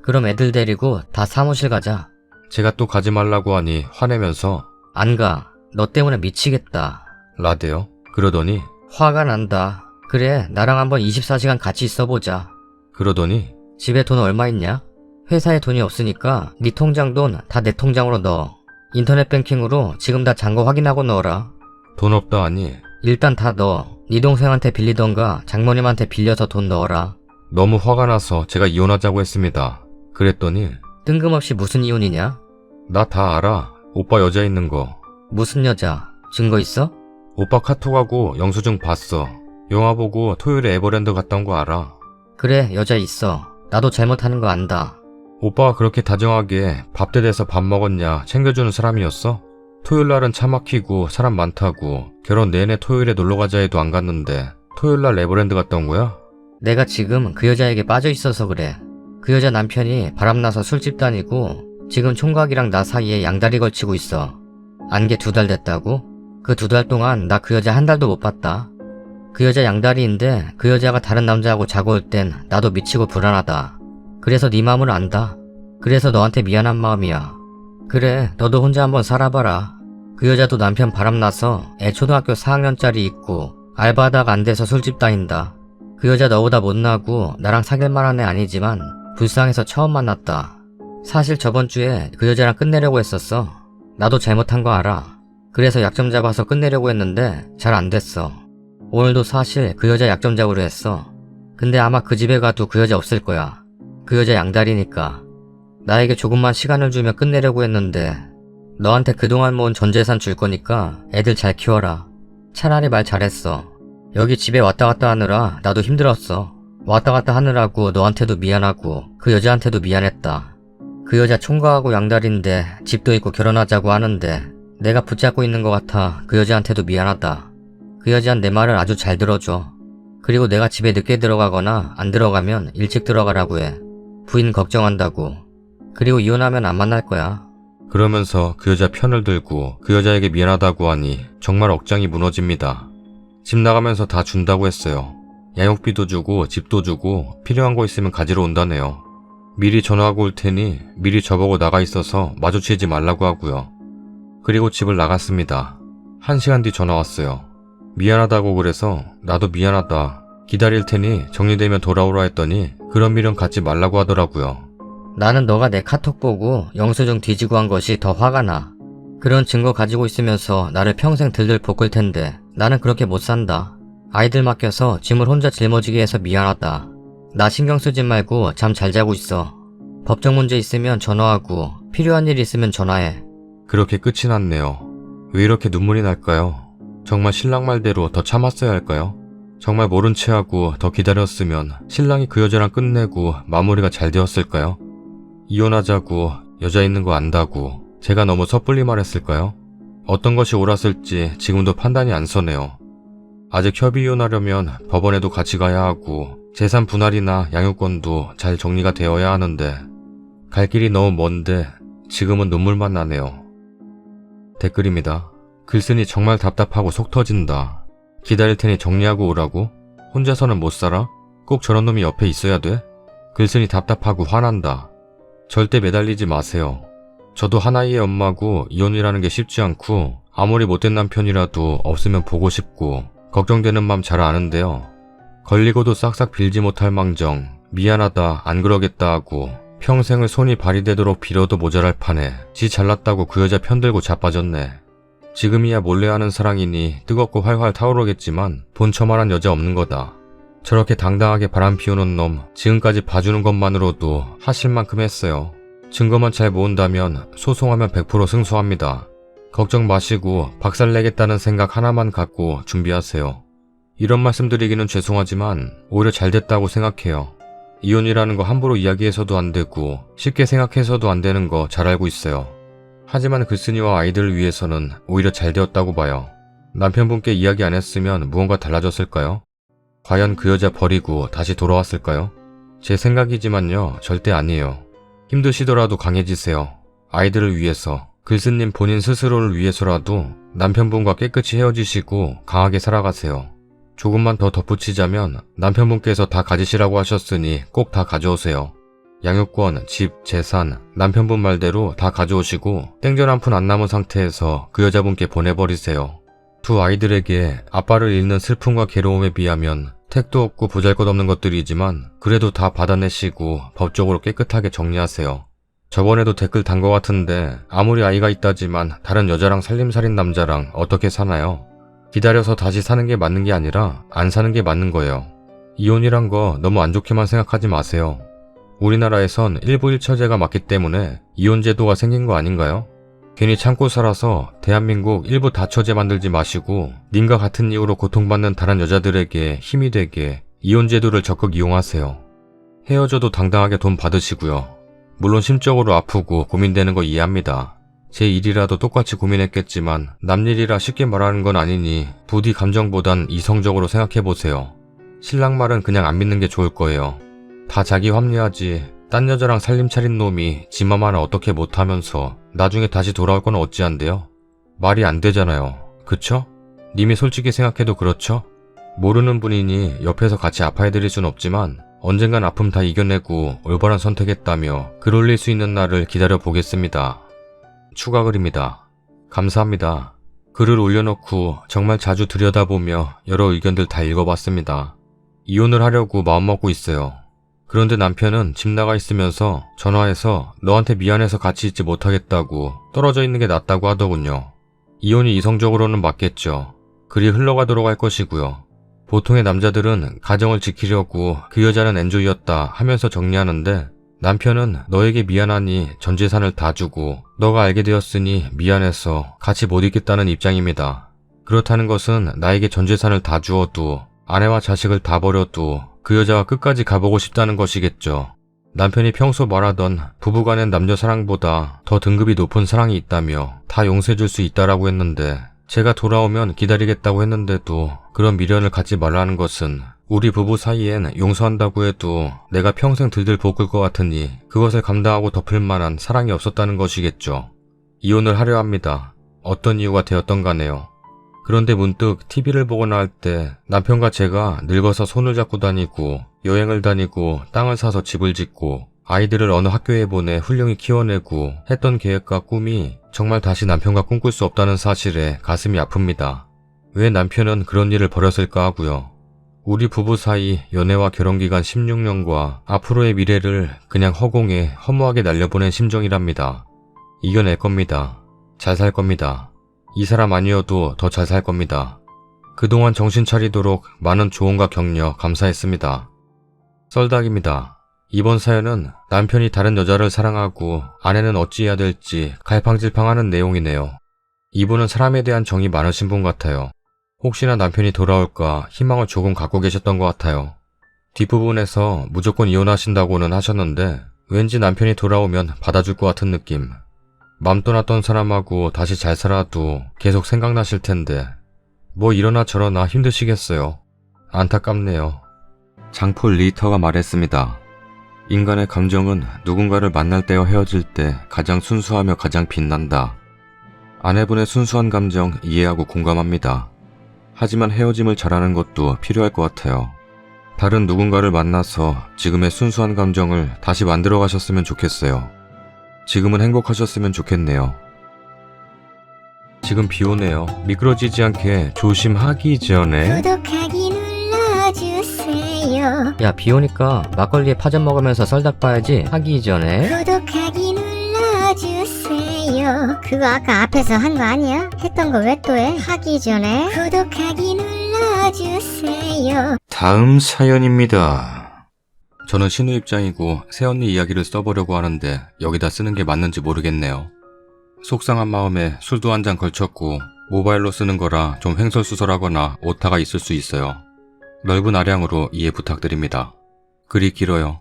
C: 그럼 애들 데리고 다 사무실 가자.
A: 제가 또 가지 말라고 하니 화내면서
C: 안 가. 너 때문에 미치겠다.
A: 라데요. 그러더니
C: 화가 난다. 그래, 나랑 한번 24시간 같이 있어보자.
A: 그러더니
C: 집에 돈 얼마 있냐? 회사에 돈이 없으니까 네 통장 돈 다 내 통장으로 넣어. 인터넷 뱅킹으로 지금 다 잔고 확인하고 넣어라.
A: 돈 없다 하니
C: 일단 다 넣어. 네 동생한테 빌리던가 장모님한테 빌려서 돈 넣어라.
A: 너무 화가 나서 제가 이혼하자고 했습니다. 그랬더니
C: 뜬금없이 무슨 이혼이냐?
A: 나 다 알아. 오빠 여자 있는 거.
C: 무슨 여자? 증거 있어?
A: 오빠 카톡하고 영수증 봤어. 영화 보고 토요일에 에버랜드 갔다 온 거 알아.
C: 그래, 여자 있어. 나도 잘못하는 거 안다.
A: 오빠가 그렇게 다정하게 밥 대대서 밥 먹었냐 챙겨주는 사람이었어? 토요일날은 차 막히고 사람 많다고 결혼 내내 토요일에 놀러가자 해도 안 갔는데 토요일날 레버랜드 갔다 온 거야?
C: 내가 지금 그 여자에게 빠져 있어서 그래. 그 여자 남편이 바람나서 술집 다니고 지금 총각이랑 나 사이에 양다리 걸치고 있어. 안 게 2달 됐다고? 그 2달 동안 나 그 여자 한 달도 못 봤다. 그 여자 양다리인데 그 여자가 다른 남자하고 자고 올 땐 나도 미치고 불안하다. 그래서 네 마음을 안다. 그래서 너한테 미안한 마음이야. 그래, 너도 혼자 한번 살아봐라. 그 여자도 남편 바람나서 애 초등학교 4학년짜리 있고 알바하다가 안 돼서 술집 다닌다. 그 여자 너보다 못나고 나랑 사귈 만한 애 아니지만 불쌍해서 처음 만났다. 사실 저번 주에 그 여자랑 끝내려고 했었어. 나도 잘못한 거 알아. 그래서 약점 잡아서 끝내려고 했는데 잘 안 됐어. 오늘도 사실 그 여자 약점 잡으려 했어. 근데 아마 그 집에 가도 그 여자 없을 거야. 그 여자 양다리니까. 나에게 조금만 시간을 주면 끝내려고 했는데 너한테 그동안 모은 전 재산 줄 거니까 애들 잘 키워라. 차라리 말 잘했어. 여기 집에 왔다 갔다 하느라 나도 힘들었어. 왔다 갔다 하느라고 너한테도 미안하고 그 여자한테도 미안했다. 그 여자 총각하고 양다리인데 집도 있고 결혼하자고 하는데 내가 붙잡고 있는 것 같아 그 여자한테도 미안하다. 그 여자는 내 말을 아주 잘 들어줘. 그리고 내가 집에 늦게 들어가거나 안 들어가면 일찍 들어가라고 해. 부인 걱정한다고. 그리고 이혼하면 안 만날 거야.
A: 그러면서 그 여자 편을 들고 그 여자에게 미안하다고 하니 정말 억장이 무너집니다. 집 나가면서 다 준다고 했어요. 양육비도 주고 집도 주고 필요한 거 있으면 가지러 온다네요. 미리 전화하고 올 테니 미리 저보고 나가 있어서 마주치지 말라고 하고요. 그리고 집을 나갔습니다. 1시간 뒤 전화 왔어요. 미안하다고 그래서 나도 미안하다. 기다릴 테니 정리되면 돌아오라 했더니 그런 미련 갖지 말라고 하더라고요.
C: 나는 너가 내 카톡 보고 영수증 뒤지고 한 것이 더 화가 나. 그런 증거 가지고 있으면서 나를 평생 들들 볶을 텐데 나는 그렇게 못 산다. 아이들 맡겨서 짐을 혼자 짊어지게 해서 미안하다. 나 신경 쓰지 말고 잠 잘 자고 있어. 법적 문제 있으면 전화하고 필요한 일 있으면 전화해.
A: 그렇게 끝이 났네요. 왜 이렇게 눈물이 날까요? 정말 신랑 말대로 더 참았어야 할까요? 정말 모른 채 하고 더 기다렸으면 신랑이 그 여자랑 끝내고 마무리가 잘 되었을까요? 이혼하자고 여자 있는 거 안다고 제가 너무 섣불리 말했을까요? 어떤 것이 옳았을지 지금도 판단이 안 서네요. 아직 협의 이혼하려면 법원에도 같이 가야 하고 재산 분할이나 양육권도 잘 정리가 되어야 하는데 갈 길이 너무 먼데 지금은 눈물만 나네요. 댓글입니다. 글쓴이 정말 답답하고 속 터진다. 기다릴 테니 정리하고 오라고? 혼자서는 못 살아? 꼭 저런 놈이 옆에 있어야 돼? 글쓴이 답답하고 화난다. 절대 매달리지 마세요. 저도 하나이의 엄마고 이혼이라는 게 쉽지 않고 아무리 못된 남편이라도 없으면 보고 싶고 걱정되는 맘 잘 아는데요. 걸리고도 싹싹 빌지 못할 망정 미안하다 안 그러겠다 하고 평생을 손이 발이 되도록 빌어도 모자랄 판에 지 잘났다고 그 여자 편들고 자빠졌네. 지금이야 몰래 하는 사랑이니 뜨겁고 활활 타오르겠지만 본처만한 여자 없는 거다. 저렇게 당당하게 바람 피우는 놈 지금까지 봐주는 것만으로도 하실 만큼 했어요. 증거만 잘 모은다면 소송하면 100% 승소합니다. 걱정 마시고 박살내겠다는 생각 하나만 갖고 준비하세요. 이런 말씀 드리기는 죄송하지만 오히려 잘 됐다고 생각해요. 이혼이라는 거 함부로 이야기해서도 안 되고 쉽게 생각해서도 안 되는 거 잘 알고 있어요. 하지만 글쓴이와 아이들을 위해서는 오히려 잘 되었다고 봐요. 남편분께 이야기 안 했으면 무언가 달라졌을까요? 과연 그 여자 버리고 다시 돌아왔을까요? 제 생각이지만요, 절대 아니에요. 힘드시더라도 강해지세요. 아이들을 위해서, 글쓴님 본인 스스로를 위해서라도 남편분과 깨끗이 헤어지시고 강하게 살아가세요. 조금만 더 덧붙이자면 남편분께서 다 가지시라고 하셨으니 꼭 다 가져오세요. 양육권, 집, 재산, 남편분 말대로 다 가져오시고 땡전 한 푼 안 남은 상태에서 그 여자분께 보내버리세요. 두 아이들에게 아빠를 잃는 슬픔과 괴로움에 비하면 택도 없고 보잘것없는 것들이지만 그래도 다 받아내시고 법적으로 깨끗하게 정리하세요. 저번에도 댓글 단 것 같은데 아무리 아이가 있다지만 다른 여자랑 살림살인 남자랑 어떻게 사나요? 기다려서 다시 사는 게 맞는 게 아니라 안 사는 게 맞는 거예요. 이혼이란 거 너무 안 좋게만 생각하지 마세요. 우리나라에선 일부 일처제가 맞기 때문에 이혼 제도가 생긴 거 아닌가요? 괜히 참고 살아서 대한민국 일부 다처제 만들지 마시고 님과 같은 이유로 고통받는 다른 여자들에게 힘이 되게 이혼 제도를 적극 이용하세요. 헤어져도 당당하게 돈 받으시고요. 물론 심적으로 아프고 고민되는 거 이해합니다. 제 일이라도 똑같이 고민했겠지만 남 일이라 쉽게 말하는 건 아니니 부디 감정보단 이성적으로 생각해보세요. 신랑 말은 그냥 안 믿는 게 좋을 거예요. 다 자기 합리화지. 딴 여자랑 살림 차린 놈이 지 맘 하나 어떻게 못하면서 나중에 다시 돌아올 건 어찌한데요? 말이 안 되잖아요. 그쵸? 님이 솔직히 생각해도 그렇죠? 모르는 분이니 옆에서 같이 아파해드릴 순 없지만 언젠간 아픔 다 이겨내고 올바른 선택했다며 글 올릴 수 있는 날을 기다려 보겠습니다. 추가 글입니다. 감사합니다. 글을 올려놓고 정말 자주 들여다보며 여러 의견들 다 읽어봤습니다. 이혼을 하려고 마음먹고 있어요. 그런데 남편은 집 나가 있으면서 전화해서 너한테 미안해서 같이 있지 못하겠다고 떨어져 있는 게 낫다고 하더군요. 이혼이 이성적으로는 맞겠죠. 그리 흘러가도록 할 것이고요. 보통의 남자들은 가정을 지키려고 그 여자는 엔조이였다 하면서 정리하는데 남편은 너에게 미안하니 전 재산을 다 주고 너가 알게 되었으니 미안해서 같이 못 있겠다는 입장입니다. 그렇다는 것은 나에게 전 재산을 다 주어도 아내와 자식을 다 버려도 그 여자와 끝까지 가보고 싶다는 것이겠죠. 남편이 평소 말하던 부부간의 남녀 사랑보다 더 등급이 높은 사랑이 있다며 다 용서해줄 수 있다라고 했는데 제가 돌아오면 기다리겠다고 했는데도 그런 미련을 갖지 말라는 것은 우리 부부 사이엔 용서한다고 해도 내가 평생 들들 볶을 것 같으니 그것을 감당하고 덮을 만한 사랑이 없었다는 것이겠죠. 이혼을 하려 합니다. 어떤 이유가 되었던 가네요. 그런데 문득 TV를 보거나 할 때 남편과 제가 늙어서 손을 잡고 다니고 여행을 다니고 땅을 사서 집을 짓고 아이들을 어느 학교에 보내 훌륭히 키워내고 했던 계획과 꿈이 정말 다시 남편과 꿈꿀 수 없다는 사실에 가슴이 아픕니다. 왜 남편은 그런 일을 벌였을까 하고요. 우리 부부 사이 연애와 결혼 기간 16년과 앞으로의 미래를 그냥 허공에 허무하게 날려보낸 심정이랍니다. 이겨낼 겁니다. 잘 살 겁니다. 이 사람 아니어도 더 잘 살 겁니다. 그동안 정신 차리도록 많은 조언과 격려 감사했습니다. 썰닭입니다. 이번 사연은 남편이 다른 여자를 사랑하고 아내는 어찌해야 될지 갈팡질팡하는 내용이네요. 이분은 사람에 대한 정이 많으신 분 같아요. 혹시나 남편이 돌아올까 희망을 조금 갖고 계셨던 것 같아요. 뒷부분에서 무조건 이혼하신다고는 하셨는데 왠지 남편이 돌아오면 받아줄 것 같은 느낌. 맘 떠났던 사람하고 다시 잘 살아도 계속 생각나실 텐데 뭐 이러나 저러나 힘드시겠어요. 안타깝네요. 장폴 리히터가 말했습니다. 인간의 감정은 누군가를 만날 때와 헤어질 때 가장 순수하며 가장 빛난다. 아내분의 순수한 감정 이해하고 공감합니다. 하지만 헤어짐을 잘하는 것도 필요할 것 같아요. 다른 누군가를 만나서 지금의 순수한 감정을 다시 만들어 가셨으면 좋겠어요. 지금은 행복하셨으면 좋겠네요. 지금 비 오네요. 미끄러지지 않게 조심하기 전에
B: 구독하기 눌러주세요.
C: 야, 비 오니까 막걸리에 파전 먹으면서 썰닭 봐야지. 하기 전에.
B: 구독하기 눌러주세요. 그거 아까 앞에서 한 거 아니야? 했던 거 왜 또 해? 하기 전에 구독하기 눌러주세요.
A: 다음 사연입니다. 저는 신우 입장이고 새언니 이야기를 써보려고 하는데 여기다 쓰는 게 맞는지 모르겠네요. 속상한 마음에 술도 한 잔 걸쳤고 모바일로 쓰는 거라 좀 횡설수설하거나 오타가 있을 수 있어요. 넓은 아량으로 이해 부탁드립니다. 글이 길어요.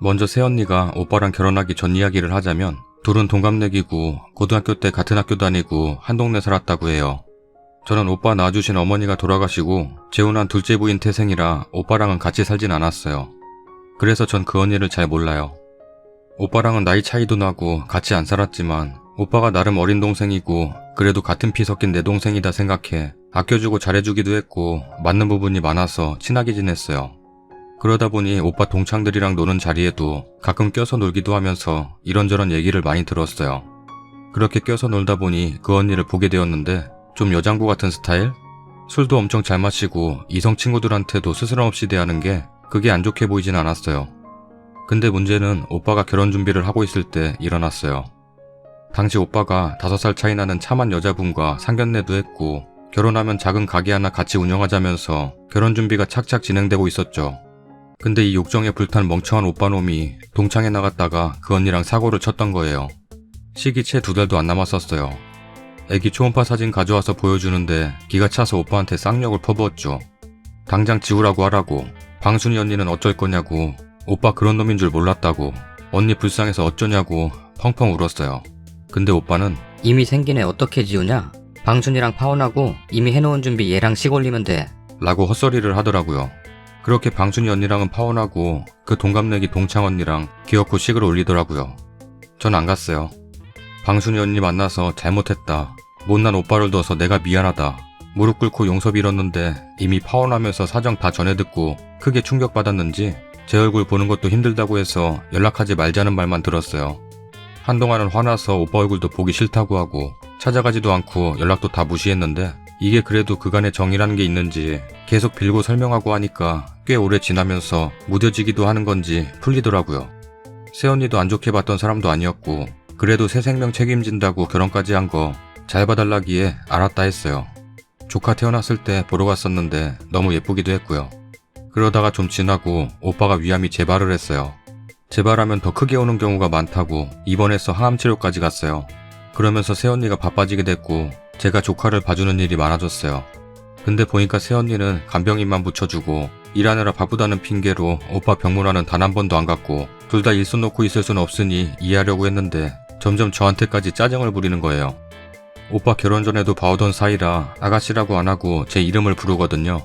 A: 먼저 새언니가 오빠랑 결혼하기 전 이야기를 하자면 둘은 동갑내기고 고등학교 때 같은 학교 다니고 한 동네 살았다고 해요. 저는 오빠 낳아주신 어머니가 돌아가시고 재혼한 둘째 부인 태생이라 오빠랑은 같이 살진 않았어요. 그래서 전 그 언니를 잘 몰라요. 오빠랑은 나이 차이도 나고 같이 안 살았지만 오빠가 나름 어린 동생이고 그래도 같은 피 섞인 내 동생이다 생각해 아껴주고 잘해주기도 했고 맞는 부분이 많아서 친하게 지냈어요. 그러다 보니 오빠 동창들이랑 노는 자리에도 가끔 껴서 놀기도 하면서 이런저런 얘기를 많이 들었어요. 그렇게 껴서 놀다 보니 그 언니를 보게 되었는데 좀 여장부 같은 스타일? 술도 엄청 잘 마시고 이성 친구들한테도 스스럼 없이 대하는 게 그게 안 좋게 보이진 않았어요. 근데 문제는 오빠가 결혼 준비를 하고 있을 때 일어났어요. 당시 오빠가 5살 차이 나는 참한 여자분과 상견례도 했고 결혼하면 작은 가게 하나 같이 운영하자면서 결혼 준비가 착착 진행되고 있었죠. 근데 이 욕정에 불탄 멍청한 오빠놈이 동창회 나갔다가 그 언니랑 사고를 쳤던 거예요. 시기 채 2달도 안 남았었어요. 애기 초음파 사진 가져와서 보여주는데 기가 차서 오빠한테 쌍욕을 퍼부었죠. 당장 지우라고 하라고. 방순이 언니는 어쩔 거냐고. 오빠 그런 놈인 줄 몰랐다고. 언니 불쌍해서 어쩌냐고 펑펑 울었어요. 근데 오빠는
C: 이미 생긴 애 어떻게 지우냐? 방준이랑 파혼하고 이미 해놓은 준비 얘랑 식 올리면 돼.
A: 라고 헛소리를 하더라고요. 그렇게 방준이 언니랑은 파혼하고 그 동갑내기 동창 언니랑 기어코 식을 올리더라고요. 전 안 갔어요. 방준이 언니 만나서 잘못했다. 못난 오빠를 둬서 내가 미안하다. 무릎 꿇고 용서 빌었는데 이미 파혼하면서 사정 다 전해 듣고 크게 충격받았는지 제 얼굴 보는 것도 힘들다고 해서 연락하지 말자는 말만 들었어요. 한동안은 화나서 오빠 얼굴도 보기 싫다고 하고 찾아가지도 않고 연락도 다 무시했는데 이게 그래도 그간의 정이라는 게 있는지 계속 빌고 설명하고 하니까 꽤 오래 지나면서 무뎌지기도 하는 건지 풀리더라고요. 새언니도 안 좋게 봤던 사람도 아니었고 그래도 새 생명 책임진다고 결혼까지 한 거 잘 봐달라기에 알았다 했어요. 조카 태어났을 때 보러 갔었는데 너무 예쁘기도 했고요. 그러다가 좀 지나고 오빠가 위암이 재발을 했어요. 재발하면 더 크게 오는 경우가 많다고 입원해서 항암 치료까지 갔어요. 그러면서 새언니가 바빠지게 됐고 제가 조카를 봐주는 일이 많아졌어요. 근데 보니까 새언니는 간병인만 붙여주고 일하느라 바쁘다는 핑계로 오빠 병문안은 단 한 번도 안 갔고 둘 다 일손 놓고 있을 순 없으니 이해하려고 했는데 점점 저한테까지 짜증을 부리는 거예요. 오빠 결혼 전에도 봐오던 사이라 아가씨라고 안 하고 제 이름을 부르거든요.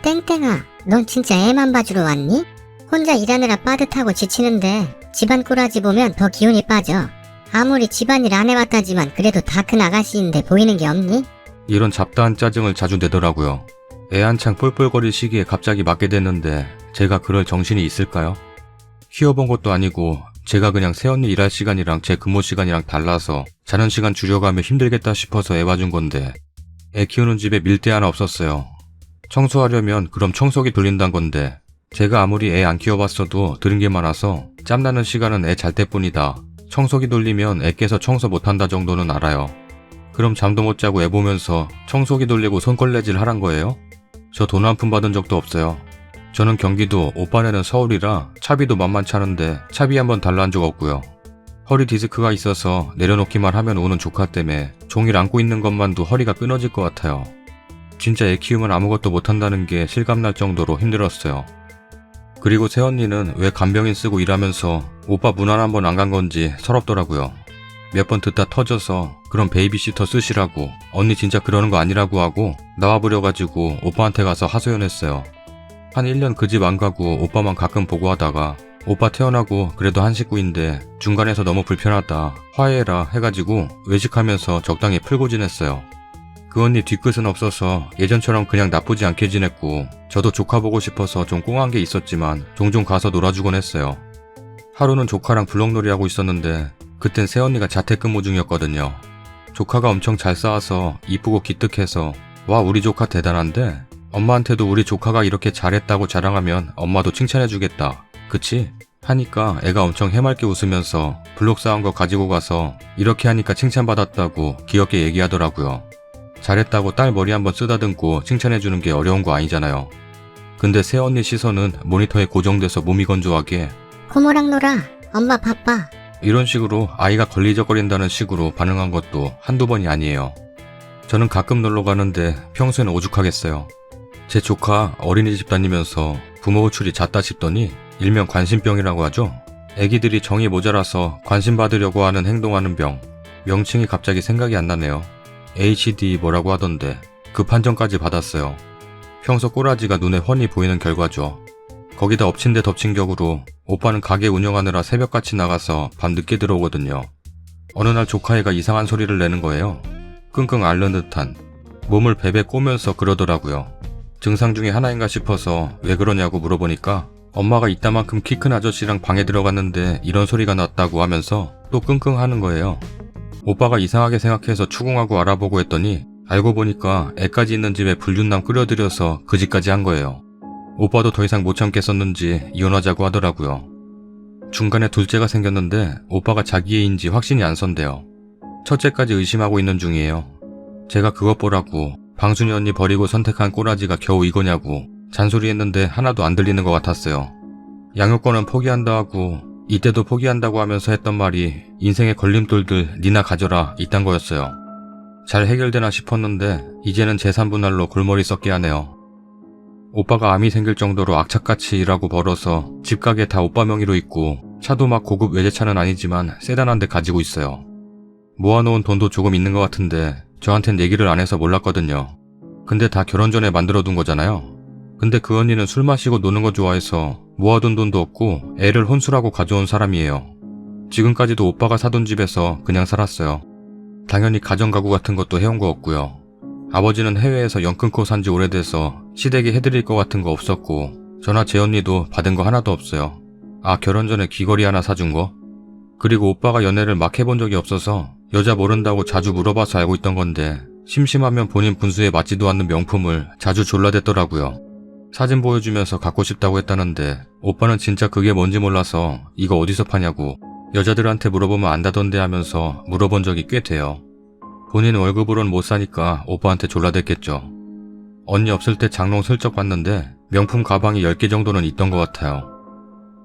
B: 땡땡아, 넌 진짜 애만 봐주러 왔니? 혼자 일하느라 빠듯하고 지치는데 집안 꼬라지 보면 더 기운이 빠져. 아무리 집안일 안 해봤다지만 그래도 다 큰 아가씨인데 보이는 게 없니?
A: 이런 잡다한 짜증을 자주 내더라고요. 애 한창 뻘뻘거릴 시기에 갑자기 맞게 됐는데 제가 그럴 정신이 있을까요? 키워본 것도 아니고 제가 그냥 새언니 일할 시간이랑 제 근무 시간이랑 달라서 자는 시간 줄여가며 힘들겠다 싶어서 애 봐준 건데 애 키우는 집에 밀대 하나 없었어요. 청소하려면 그럼 청소기 돌린단 건데 제가 아무리 애 안 키워봤어도 들은 게 많아서 짬나는 시간은 애 잘 때뿐이다. 청소기 돌리면 애 깨서 청소 못한다 정도는 알아요. 그럼 잠도 못 자고 애 보면서 청소기 돌리고 손걸레질 하란 거예요? 저 돈 한 푼 받은 적도 없어요. 저는 경기도, 오빠네는 서울이라 차비도 만만치 않은데 차비 한번 달라한 적 없고요. 허리 디스크가 있어서 내려놓기만 하면 오는 조카 때문에 종일 안고 있는 것만도 허리가 끊어질 것 같아요. 진짜 애 키우면 아무것도 못한다는 게 실감날 정도로 힘들었어요. 그리고 새언니는 왜 간병인 쓰고 일하면서 오빠 문안 한 번 안 간 건지 서럽더라고요. 몇 번 듣다 터져서 그럼 베이비시터 쓰시라고 언니 진짜 그러는 거 아니라고 하고 나와버려가지고 오빠한테 가서 하소연했어요. 한 1년 그 집 안 가고 오빠만 가끔 보고 하다가 오빠 태어나고 그래도 한 식구인데 중간에서 너무 불편하다 화해해라 해가지고 외식하면서 적당히 풀고 지냈어요. 그 언니 뒤끝은 없어서 예전처럼 그냥 나쁘지 않게 지냈고 저도 조카 보고 싶어서 좀 꽁한 게 있었지만 종종 가서 놀아주곤 했어요. 하루는 조카랑 블록놀이 하고 있었는데 그땐 새언니가 자택근무 중이었거든요. 조카가 엄청 잘 쌓아서 이쁘고 기특해서 와 우리 조카 대단한데 엄마한테도 우리 조카가 이렇게 잘했다고 자랑하면 엄마도 칭찬해주겠다. 그치? 하니까 애가 엄청 해맑게 웃으면서 블록 쌓은 거 가지고 가서 이렇게 하니까 칭찬받았다고 귀엽게 얘기하더라고요. 잘했다고 딸 머리 한번 쓰다듬고 칭찬해주는 게 어려운 거 아니잖아요. 근데 새언니 시선은 모니터에 고정돼서 몸이 건조하게
B: 고모랑 놀아. 엄마 바빠.
A: 이런 식으로 아이가 걸리적거린다는 식으로 반응한 것도 한두 번이 아니에요. 저는 가끔 놀러 가는데 평소에는 오죽하겠어요. 제 조카 어린이집 다니면서 부모 호출이 잦다 싶더니 일명 관심병이라고 하죠. 애기들이 정이 모자라서 관심 받으려고 하는 행동하는 병. 명칭이 갑자기 생각이 안 나네요. HD 뭐라고 하던데 그 판정까지 받았어요. 평소 꼬라지가 눈에 훤히 보이는 결과죠. 거기다 엎친 데 덮친 격으로 오빠는 가게 운영하느라 새벽같이 나가서 밤 늦게 들어오거든요. 어느 날 조카애가 이상한 소리를 내는 거예요. 끙끙 앓는 듯한. 몸을 베베 꼬면서 그러더라고요. 증상 중에 하나인가 싶어서 왜 그러냐고 물어보니까 엄마가 이따만큼 키 큰 아저씨랑 방에 들어갔는데 이런 소리가 났다고 하면서 또 끙끙 하는 거예요. 오빠가 이상하게 생각해서 추궁하고 알아보고 했더니 알고 보니까 애까지 있는 집에 불륜남 끌어들여서 그 집까지 한 거예요. 오빠도 더 이상 못 참겠었는지 이혼하자고 하더라고요. 중간에 둘째가 생겼는데 오빠가 자기 애인지 확신이 안 선대요. 첫째까지 의심하고 있는 중이에요. 제가 그것 보라고 방순이 언니 버리고 선택한 꼬라지가 겨우 이거냐고 잔소리했는데 하나도 안 들리는 것 같았어요. 양육권은 포기한다 하고 이때도 포기한다고 하면서 했던 말이 인생의 걸림돌들 니나 가져라 이딴 거였어요. 잘 해결되나 싶었는데 이제는 재산 분할로 골머리 썩게 하네요. 오빠가 암이 생길 정도로 악착같이 일하고 벌어서 집가게 다 오빠 명의로 있고 차도 막 고급 외제차는 아니지만 세단한 대 가지고 있어요. 모아놓은 돈도 조금 있는 것 같은데 저한텐 얘기를 안 해서 몰랐거든요. 근데 다 결혼 전에 만들어둔 거잖아요. 근데 그 언니는 술 마시고 노는 거 좋아해서 모아둔 돈도 없고 애를 혼수라고 가져온 사람이에요. 지금까지도 오빠가 사돈 집에서 그냥 살았어요. 당연히 가정가구 같은 것도 해온 거 없고요. 아버지는 해외에서 연 끊고 산지 오래돼서 시댁이 해드릴 거 같은 거 없었고 저나 제 언니도 받은 거 하나도 없어요. 아, 결혼 전에 귀걸이 하나 사준 거? 그리고 오빠가 연애를 막 해본 적이 없어서 여자 모른다고 자주 물어봐서 알고 있던 건데 심심하면 본인 분수에 맞지도 않는 명품을 자주 졸라댔더라고요. 사진 보여주면서 갖고 싶다고 했다는데 오빠는 진짜 그게 뭔지 몰라서 이거 어디서 파냐고 여자들한테 물어보면 안다던데 하면서 물어본 적이 꽤 돼요. 본인 월급으로는 못 사니까 오빠한테 졸라댔겠죠. 언니 없을 때 장롱 슬쩍 봤는데 명품 가방이 10개 정도는 있던 것 같아요.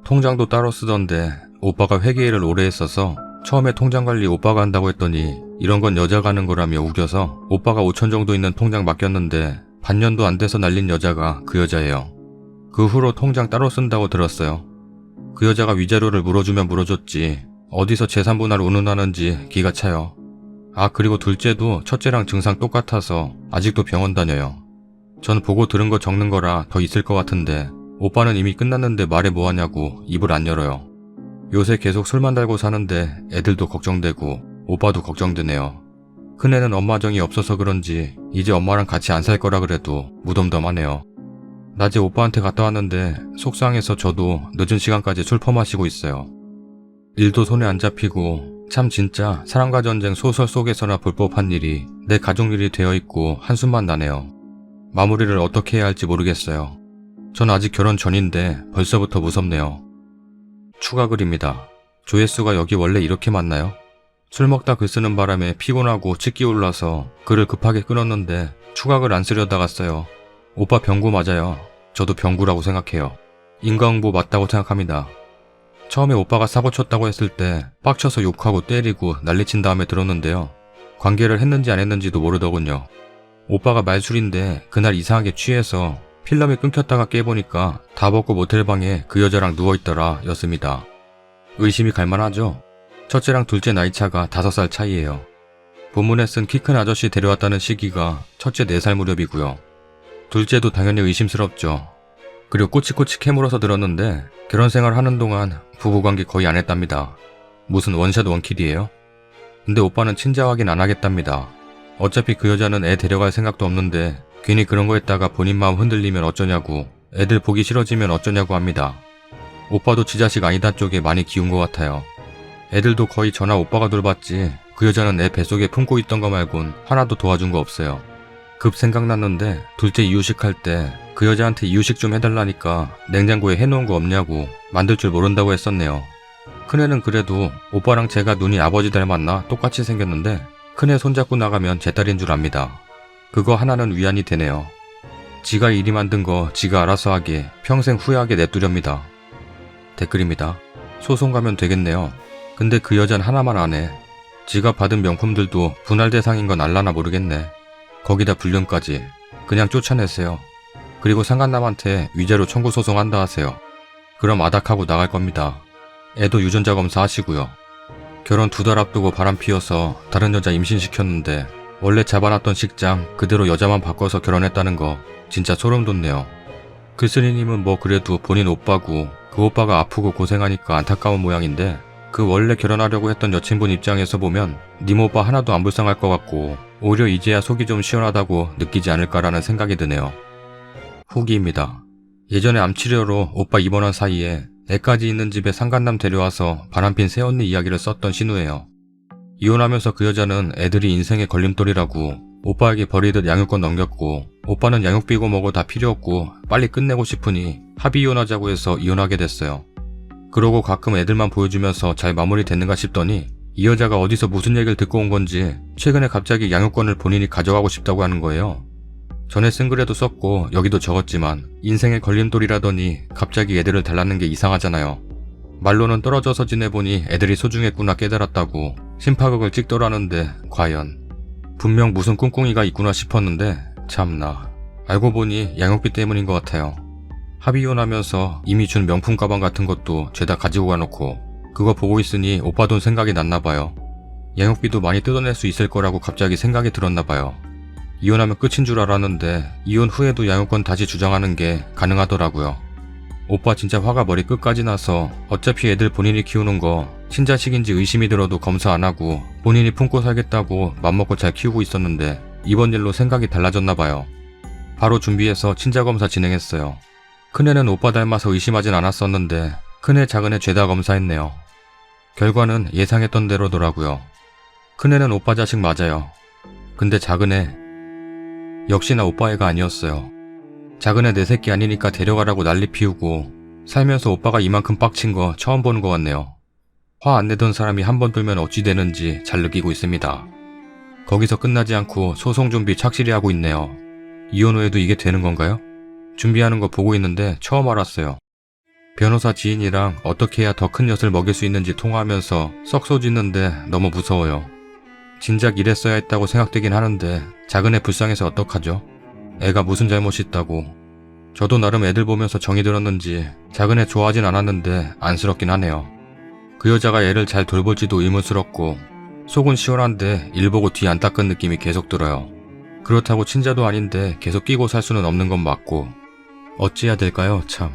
A: 통장도 따로 쓰던데 오빠가 회계일을 오래 했어서 처음에 통장 관리 오빠가 한다고 했더니 이런 건 여자가 하는 거라며 우겨서 오빠가 5천 정도 있는 통장 맡겼는데 반년도 안 돼서 날린 여자가 그 여자예요. 그 후로 통장 따로 쓴다고 들었어요. 그 여자가 위자료를 물어주면 물어줬지 어디서 재산 분할 운운하는지 기가 차요. 아, 그리고 둘째도 첫째랑 증상 똑같아서 아직도 병원 다녀요. 전 보고 들은 거 적는 거라 더 있을 것 같은데 오빠는 이미 끝났는데 말해 뭐하냐고 입을 안 열어요. 요새 계속 술만 달고 사는데 애들도 걱정되고 오빠도 걱정되네요. 큰애는 엄마 정이 없어서 그런지 이제 엄마랑 같이 안 살 거라 그래도 무덤덤하네요. 낮에 오빠한테 갔다 왔는데 속상해서 저도 늦은 시간까지 술 퍼마시고 있어요. 일도 손에 안 잡히고 참 진짜 사랑과 전쟁 소설 속에서나 볼 법한 일이 내 가족 일이 되어 있고 한숨만 나네요. 마무리를 어떻게 해야 할지 모르겠어요. 전 아직 결혼 전인데 벌써부터 무섭네요. 추가 글입니다. 조회수가 여기 원래 이렇게 많나요? 술 먹다 글 쓰는 바람에 피곤하고 치기 올라서 글을 급하게 끊었는데 추가글 안 쓰려다가 써요. 오빠 병구 맞아요. 저도 병구라고 생각해요. 인과응보 맞다고 생각합니다. 처음에 오빠가 사고 쳤다고 했을 때 빡쳐서 욕하고 때리고 난리친 다음에 들었는데요. 관계를 했는지 안 했는지도 모르더군요. 오빠가 말술인데 그날 이상하게 취해서 필름이 끊겼다가 깨보니까 다 벗고 모텔방에 그 여자랑 누워있더라 였습니다. 의심이 갈만하죠? 첫째랑 둘째 나이차가 5살 차이예요. 본문에 쓴 키 큰 아저씨 데려왔다는 시기가 첫째 4살 무렵이고요. 둘째도 당연히 의심스럽죠. 그리고 꼬치꼬치 캐물어서 들었는데 결혼 생활 하는 동안 부부관계 거의 안 했답니다. 무슨 원샷 원킬이에요? 근데 오빠는 친자 확인 안 하겠답니다. 어차피 그 여자는 애 데려갈 생각도 없는데 괜히 그런 거 했다가 본인 마음 흔들리면 어쩌냐고 애들 보기 싫어지면 어쩌냐고 합니다. 오빠도 지 자식 아니다 쪽에 많이 기운 것 같아요. 애들도 거의 전화 오빠가 돌봤지 그 여자는 애 뱃속에 품고 있던 거 말곤 하나도 도와준 거 없어요. 급 생각났는데 둘째 이유식 할 때 그 여자한테 이유식 좀 해달라니까 냉장고에 해놓은 거 없냐고 만들 줄 모른다고 했었네요. 큰애는 그래도 오빠랑 제가 눈이 아버지 닮았나 똑같이 생겼는데 큰애 손잡고 나가면 제 딸인 줄 압니다. 그거 하나는 위안이 되네요. 지가 이리 만든 거 지가 알아서 하게 평생 후회하게 냅두렵니다. 댓글입니다. 소송 가면 되겠네요. 근데 그 여잔 하나만 안 해. 지가 받은 명품들도 분할 대상인 건 알라나 모르겠네. 거기다 불륜까지. 그냥 쫓아내세요. 그리고 상간남한테 위자료 청구 소송한다 하세요. 그럼 아닥하고 나갈 겁니다. 애도 유전자 검사 하시고요. 결혼 2달 앞두고 바람 피워서 다른 여자 임신시켰는데 원래 잡아놨던 식장 그대로 여자만 바꿔서 결혼했다는 거 진짜 소름 돋네요. 글쓰리님은 뭐 그래도 본인 오빠고 그 오빠가 아프고 고생하니까 안타까운 모양인데 그 원래 결혼하려고 했던 여친분 입장에서 보면 님 오빠 하나도 안 불쌍할 것 같고 오히려 이제야 속이 좀 시원하다고 느끼지 않을까라는 생각이 드네요. 후기입니다. 예전에 암치료로 오빠 입원한 사이에 애까지 있는 집에 상간남 데려와서 바람핀 새언니 이야기를 썼던 신우예요. 이혼하면서 그 여자는 애들이 인생의 걸림돌이라고 오빠에게 버리듯 양육권 넘겼고 오빠는 양육 비고 뭐고 다 필요 없고 빨리 끝내고 싶으니 합의 이혼하자고 해서 이혼하게 됐어요. 그러고 가끔 애들만 보여주면서 잘 마무리됐는가 싶더니 이 여자가 어디서 무슨 얘기를 듣고 온 건지 최근에 갑자기 양육권을 본인이 가져가고 싶다고 하는 거예요. 전에 쓴 글에도 썼고 여기도 적었지만 인생의 걸림돌이라더니 갑자기 애들을 달라는 게 이상하잖아요. 말로는 떨어져서 지내보니 애들이 소중했구나 깨달았다고 심파극을 찍더라는데 과연 분명 무슨 꿍꿍이가 있구나 싶었는데 참나 알고 보니 양육비 때문인 것 같아요. 합의 이혼하면서 이미 준 명품 가방 같은 것도 죄다 가지고 가놓고 그거 보고 있으니 오빠 돈 생각이 났나봐요. 양육비도 많이 뜯어낼 수 있을 거라고 갑자기 생각이 들었나봐요. 이혼하면 끝인 줄 알았는데 이혼 후에도 양육권 다시 주장하는 게 가능하더라고요. 오빠 진짜 화가 머리 끝까지 나서 어차피 애들 본인이 키우는 거 친자식인지 의심이 들어도 검사 안 하고 본인이 품고 살겠다고 맘먹고 잘 키우고 있었는데 이번 일로 생각이 달라졌나봐요. 바로 준비해서 친자검사 진행했어요. 큰애는 오빠 닮아서 의심하진 않았었는데 큰애 작은애 죄다 검사했네요. 결과는 예상했던 대로더라고요. 큰애는 오빠 자식 맞아요. 근데 작은애 역시나 오빠 애가 아니었어요. 작은애 내 새끼 아니니까 데려가라고 난리 피우고 살면서 오빠가 이만큼 빡친 거 처음 보는 것 같네요. 화 안 내던 사람이 한 번 들면 어찌 되는지 잘 느끼고 있습니다. 거기서 끝나지 않고 소송 준비 착실히 하고 있네요. 이혼 후에도 이게 되는 건가요? 준비하는 거 보고 있는데 처음 알았어요. 변호사 지인이랑 어떻게 해야 더 큰 엿을 먹일 수 있는지 통화하면서 썩소 짓는데 너무 무서워요. 진작 이랬어야 했다고 생각되긴 하는데 작은애 불쌍해서 어떡하죠? 애가 무슨 잘못이 있다고. 저도 나름 애들 보면서 정이 들었는지 작은애 좋아하진 않았는데 안쓰럽긴 하네요. 그 여자가 애를 잘 돌볼지도 의문스럽고 속은 시원한데 일 보고 뒤 안 닦은 느낌이 계속 들어요. 그렇다고 친자도 아닌데 계속 끼고 살 수는 없는 건 맞고 어찌해야 될까요 참.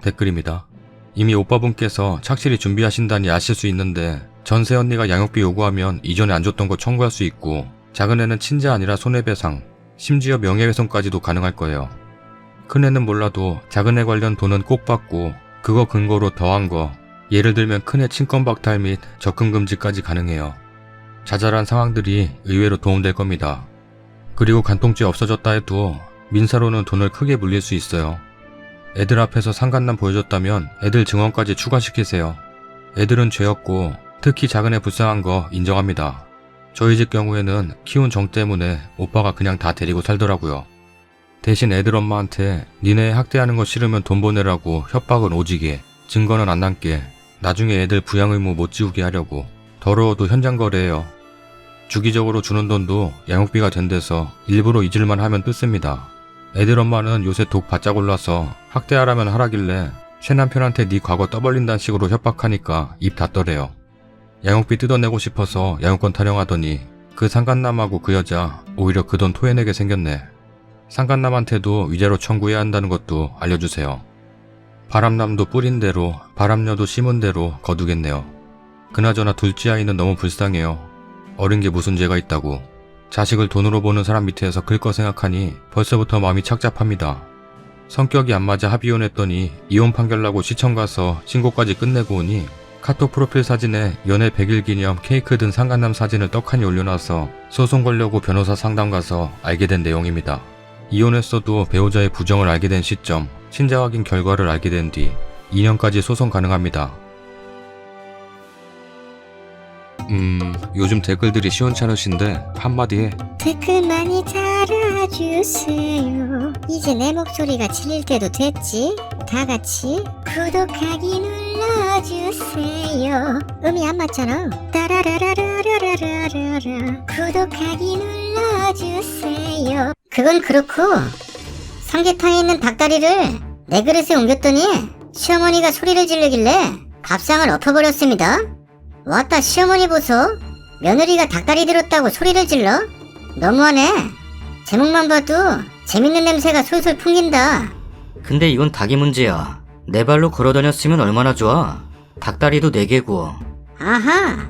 A: 댓글입니다. 이미 오빠분께서 착실히 준비하신다니 아실 수 있는데 전세 언니가 양육비 요구하면 이전에 안 줬던 거 청구할 수 있고 작은애는 친자 아니라 손해배상 심지어 명예훼손까지도 가능할 거예요. 큰애는 몰라도 작은애 관련 돈은 꼭 받고 그거 근거로 더한 거 예를 들면 큰애 친권 박탈 및 접근 금지까지 가능해요. 자잘한 상황들이 의외로 도움될 겁니다. 그리고 간통죄 없어졌다 해도 민사로는 돈을 크게 물릴 수 있어요. 애들 앞에서 상간남 보여줬다면 애들 증언까지 추가시키세요. 애들은 죄였고 특히 작은애 불쌍한 거 인정합니다. 저희 집 경우에는 키운 정 때문에 오빠가 그냥 다 데리고 살더라고요. 대신 애들 엄마한테 니네 학대하는 거 싫으면 돈 보내라고 협박은 오지게 증거는 안 남게 나중에 애들 부양 의무 못 지우게 하려고 더러워도 현장 거래해요. 주기적으로 주는 돈도 양육비가 된대서 일부러 잊을만 하면 뜯습니다. 애들 엄마는 요새 독 바짝 올라서 학대하라면 하라길래 새남편한테 네 과거 떠벌린다는 식으로 협박하니까 입 닫더래요. 양육비 뜯어내고 싶어서 양육권 타령하더니 그 상간남하고 그 여자 오히려 그 돈 토해내게 생겼네. 상간남한테도 위자료 청구해야 한다는 것도 알려주세요. 바람남도 뿌린 대로 바람녀도 심은 대로 거두겠네요. 그나저나 둘째 아이는 너무 불쌍해요. 어린 게 무슨 죄가 있다고. 자식을 돈으로 보는 사람 밑에서 클 거 생각하니 벌써부터 마음이 착잡합니다. 성격이 안 맞아 합의혼했더니 이혼 판결 나고 시청 가서 신고까지 끝내고 오니 카톡 프로필 사진에 연애 100일 기념 케이크 든 상간남 사진을 떡하니 올려놔서 소송 걸려고 변호사 상담 가서 알게 된 내용입니다. 이혼했어도 배우자의 부정을 알게 된 시점, 친자 확인 결과를 알게 된 뒤 2년까지 소송 가능합니다. 요즘 댓글들이 시원찮으신데 한마디에
B: 댓글 많이 달아주세요. 이제 내 목소리가 질릴 때도 됐지? 다 같이 구독하기 눌러주세요. 음이 안 맞잖아. 따라라라라라라라라 구독하기 눌러주세요. 그건 그렇고 삼계탕에 있는 닭다리를 내 그릇에 옮겼더니 시어머니가 소리를 지르길래 밥상을 엎어버렸습니다. 왔다 시어머니 보소. 며느리가 닭다리 들었다고 소리를 질러? 너무하네. 제목만 봐도 재밌는 냄새가 솔솔 풍긴다.
C: 근데 이건 닭이 문제야. 내 발로 걸어다녔으면 얼마나 좋아. 닭다리도 4개고.
B: 아하,